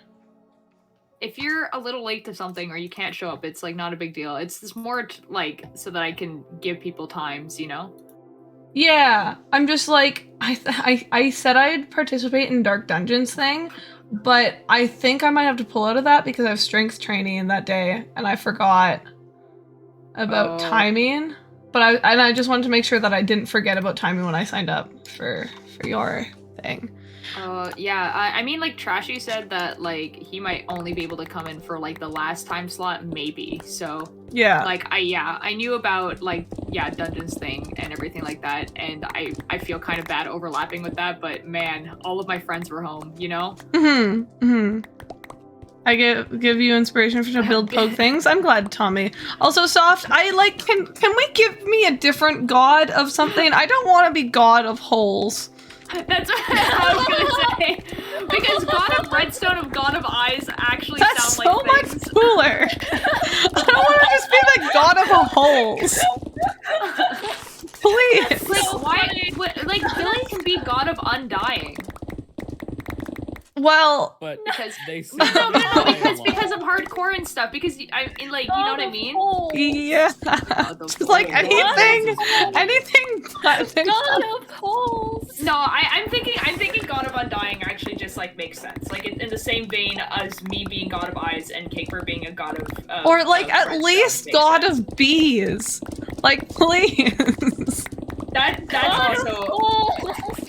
If you're a little late to something or you can't show up, it's like not a big deal. It's just more like so that I can give people times, you know? Yeah, I'm just like, I said I'd participate in Dark Dungeons thing, but I think I might have to pull out of that because I have strength training that day, and I forgot about timing. But I just wanted to make sure that I didn't forget about timing when I signed up for your thing. Yeah, I mean, like, Trashy said that, like, he might only be able to come in for, like, the last time slot, maybe, so... Yeah. Like, I knew about, like, yeah, Dungeons thing and everything like that, and I feel kind of bad overlapping with that, but man, all of my friends were home, you know? I give you inspiration to build poke things. I'm glad, Tommy. Also, Soft, can we give me a different god of something? I don't want to be god of holes. That's what I was gonna say. Because God of Redstone and God of Eyes actually That's sound so like much things. cooler. I don't want to just be the god of holes. Please. Like, why? Like, Billy can be God of Undying. Well, But Because they seem no, to be dying a lot. because of hardcore and stuff. Because I mean, like, you know what I mean? yeah. Just like anything but God of holes. No, I'm thinking God of Undying actually just like makes sense. Like in the same vein as me being God of Eyes and Caper being a God of or like of at Redstone least makes god sense. of bees. Like, please. That's also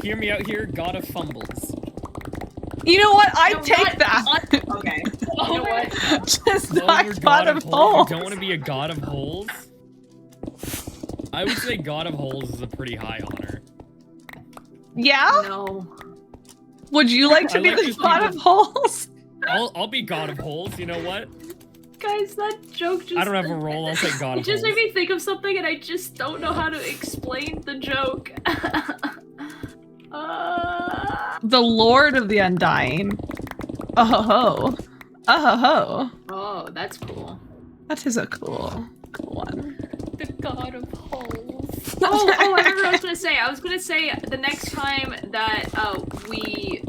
Hear me out here, God of Fumbles. You know what? I No, take not- that. okay. You know what? Just Oh, not you're god of holes. holes. You don't want to be a God of Holes? I would say God of Holes is a pretty high honor. Yeah? No. Would you like to I be like the just god people- of holes? I'll be God of Holes, you know what? Guys, that joke just I don't have a role, I'll say God It of just Holes. made me think of something and I just don't know how to explain the joke. the Lord of the Undying. Oh ho ho. Oh ho ho. Oh, that's cool. That is a cool one. The god of holes. Oh, I remember what I was gonna say. I was gonna say the next time that we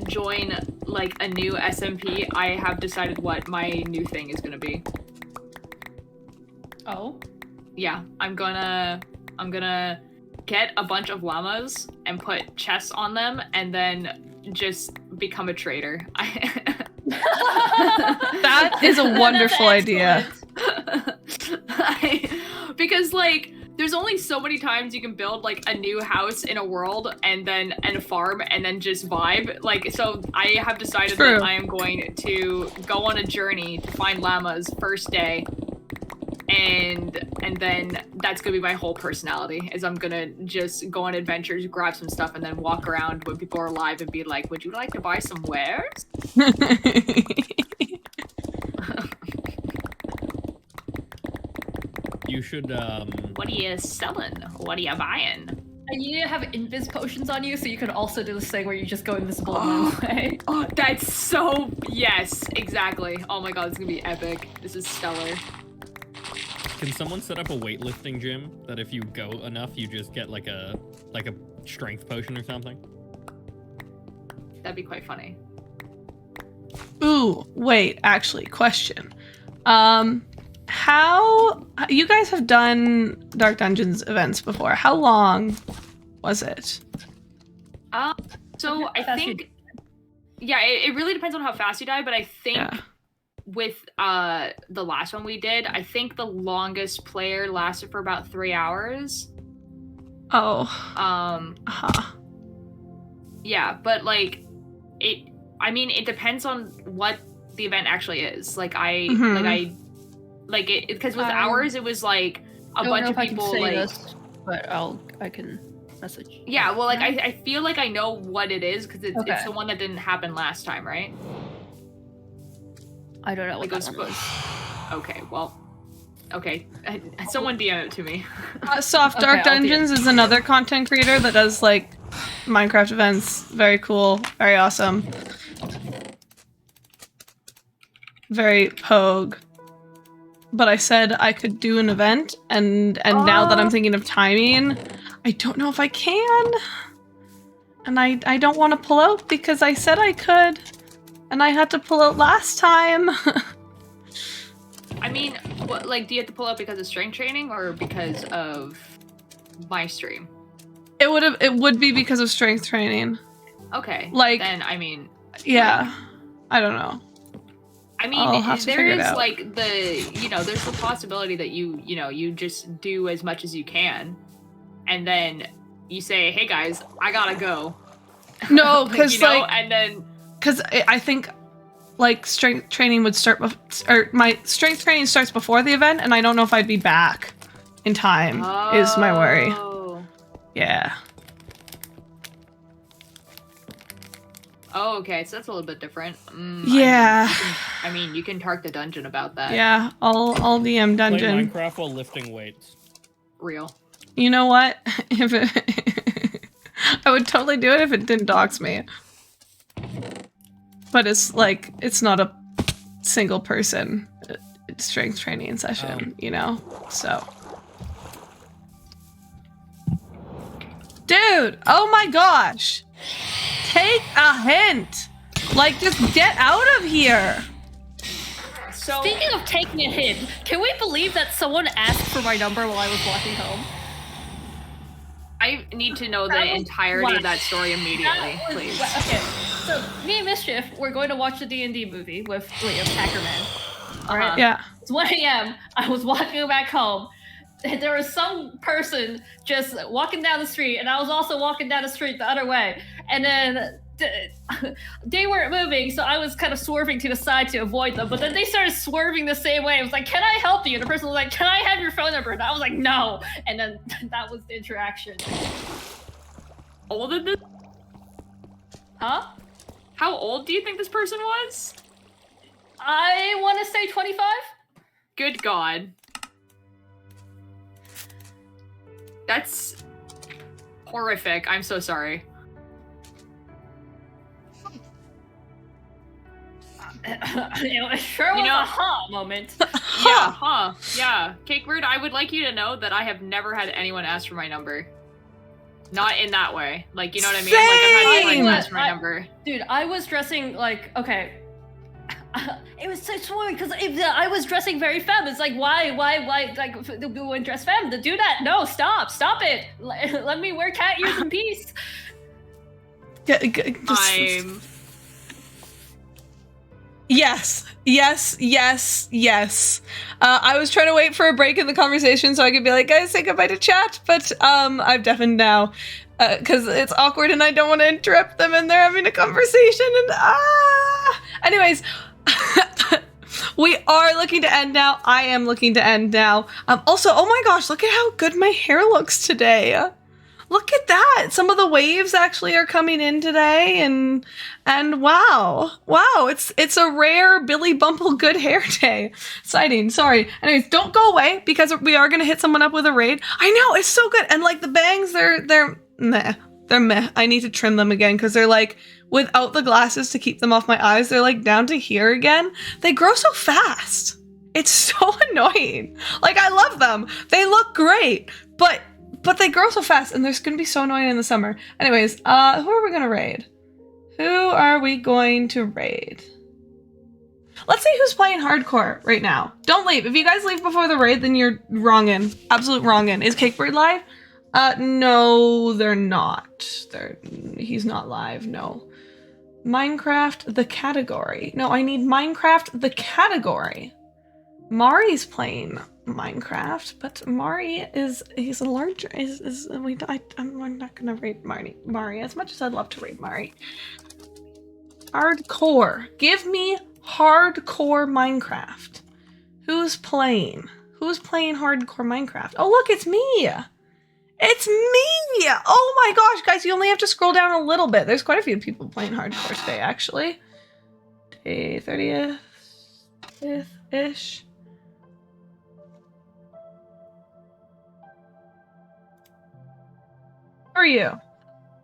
join like a new SMP, I have decided what my new thing is gonna be. Oh. Yeah, I'm gonna get a bunch of llamas and put chests on them, and then just become a trader. That is a wonderful idea. Because like there's only so many times you can build like a new house in a world and a farm and then just vibe. Like, so I have decided True. that I am going to go on a journey to find llamas first day. And then that's gonna be my whole personality, is I'm gonna just go on adventures, grab some stuff, and then walk around when people are alive and be like, would you like to buy some wares? You should, What are you selling? What are you buying? And you need to have invis potions on you so you can also do this thing where you just go invisible and run away. Oh, that's so... Yes, exactly. Oh my god, it's gonna be epic. This is stellar. Can someone set up a weightlifting gym that if you go enough, you just get like a strength potion or something? That'd be quite funny. Ooh, wait, actually, question. How you guys have done Dark Dungeons events before? How long was it? So I think... Yeah, it really depends on how fast you die, but I think... Yeah. With the last one we did, I think the longest player lasted for about 3 hours. Oh. Um Yeah, but like it depends on what the event actually is. Like because with ours it was like a bunch of people like this, but I can message. Yeah, well like I feel like I know what it is because it's the one that didn't happen last time, right? I don't know what Like that one was. Okay. Someone DM it to me. Soft Dark Okay, I'll do Dungeons is another content creator that does like Minecraft events. Very cool, very awesome, very pogue. But I said I could do an event, and now that I'm thinking of timing, I don't know if I can. And I don't want to pull out because I said I could, and I had to pull out last time. I mean, what, like, do you have to pull out because of strength training or because of my stream? It would be because of strength training. Okay. Like, then I mean, yeah, I don't know. I mean, I'll have to there figure it is out. like there's the possibility that you just do as much as you can, and then you say, "Hey guys, I gotta go." No, because and then because I think like strength training would start, or my strength training starts before the event, and I don't know if I'd be back in time. Is my worry. Oh. Yeah. Oh, okay, so that's a little bit different. Yeah. You can talk the dungeon about that. Yeah. I'll DM Play dungeon. Minecraft while lifting weights. Real. You know what? If it, I would totally do it if it didn't dox me. But it's like it's not a single person strength training session, you know? So. Dude, oh my gosh. Take a hint. Like, just get out of here. So Speaking of taking a hint, can we believe that someone asked for my number while I was walking home? I need to know the entirety of that story immediately, please. Okay, so me and Mischief, we're going to watch the D&D movie with Liam Hackerman. Alright? Yeah. It's 1 a.m. I was walking back home. There was some person just walking down the street, and I was also walking down the street the other way. And then they weren't moving, so I was kind of swerving to the side to avoid them. But then they started swerving the same way. I was like, "Can I help you?" And the person was like, "Can I have your phone number?" And I was like, "No." And then that was the interaction. Older than Huh? How old do you think this person was? I want to say 25. Good God. That's horrific. I'm so sorry. It sure was You know- a huh moment. Yeah, huh? Yeah, Cakebird. I would like you to know that I have never had anyone ask for my number. Not in that way. Like, you know what I mean? Like, I've had Same! friends ask for my number. Dude, I was dressing like, okay. It was so sweet because I was dressing very femme. It's like, why, like, the woman dress femme to do that? No, stop it. Let me wear cat ears in peace. I'm. Yes. I was trying to wait for a break in the conversation so I could be like, guys, say goodbye to chat, but I've deafened now because it's awkward and I don't want to interrupt them and they're having a conversation and Anyways, we are looking to end now. I am looking to end now. Also, oh my gosh, look at how good my hair looks today. Look at that. Some of the waves actually are coming in today and wow, it's a rare Billy Bumble good hair day. Exciting. Sorry. Anyways, don't go away because we are going to hit someone up with a raid. I know, it's so good. And like the bangs, they're meh. They're meh. I need to trim them again because they're like, without the glasses to keep them off my eyes, they're like down to here again. They grow so fast. It's so annoying. Like, I love them. They look great, but they grow so fast and they're going to be so annoying in the summer. Anyways, who are we going to raid? Who are we going to raid? Let's see who's playing hardcore right now. Don't leave. If you guys leave before the raid, then you're wrongin'. Absolute wrongin'. Is Cakebird live? No, they're not. He's not live, no. Minecraft, the category. No, I need Minecraft, the category. Mari's playing Minecraft, but he's a larger, I'm not gonna rate Mari as much as I'd love to rate Mari. Hardcore. Give me hardcore Minecraft. Who's playing? Who's playing hardcore Minecraft? Oh, look, it's me. It's me! Oh my gosh, guys, you only have to scroll down a little bit. There's quite a few people playing hardcore today, actually. Day 30th-ish. How are you?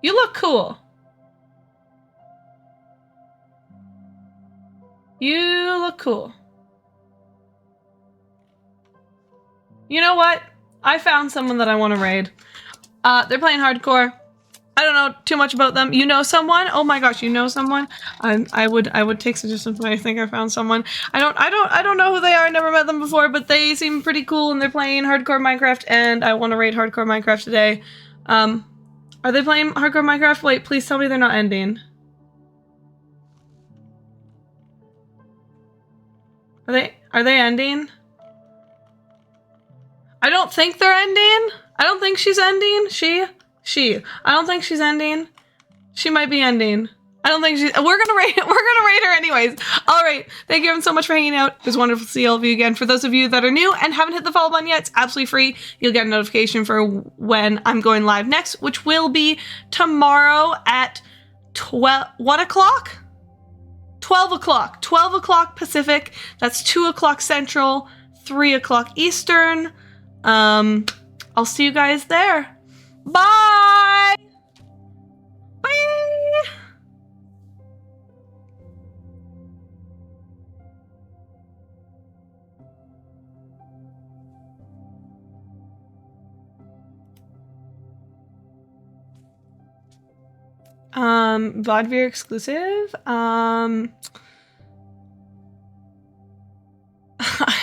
You look cool. You look cool. You know what? I found someone that I want to raid. They're playing hardcore. I don't know too much about them. You know someone? Oh my gosh, you know someone? I would take suggestions, but I think I found someone. I don't know who they are. I never met them before, but they seem pretty cool and they're playing hardcore Minecraft and I want to raid hardcore Minecraft today. Are they playing hardcore Minecraft? Wait, please tell me they're not ending. Are they ending? I don't think they're ending. I don't think she's ending. She. I don't think she's ending. She might be ending. I don't think she's. We're gonna rate her anyways. All right. Thank you so much for hanging out. It was wonderful to see all of you again. For those of you that are new and haven't hit the follow button yet, it's absolutely free. You'll get a notification for when I'm going live next, which will be tomorrow at 12 o'clock. 12 o'clock. 12 o'clock Pacific. That's 2 o'clock Central. 3 o'clock Eastern. I'll see you guys there. Bye! Bye! Vodvir exclusive? I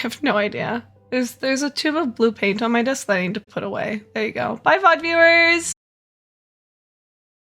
have no idea. There's a tube of blue paint on my desk that I need to put away. There you go. Bye, VOD viewers!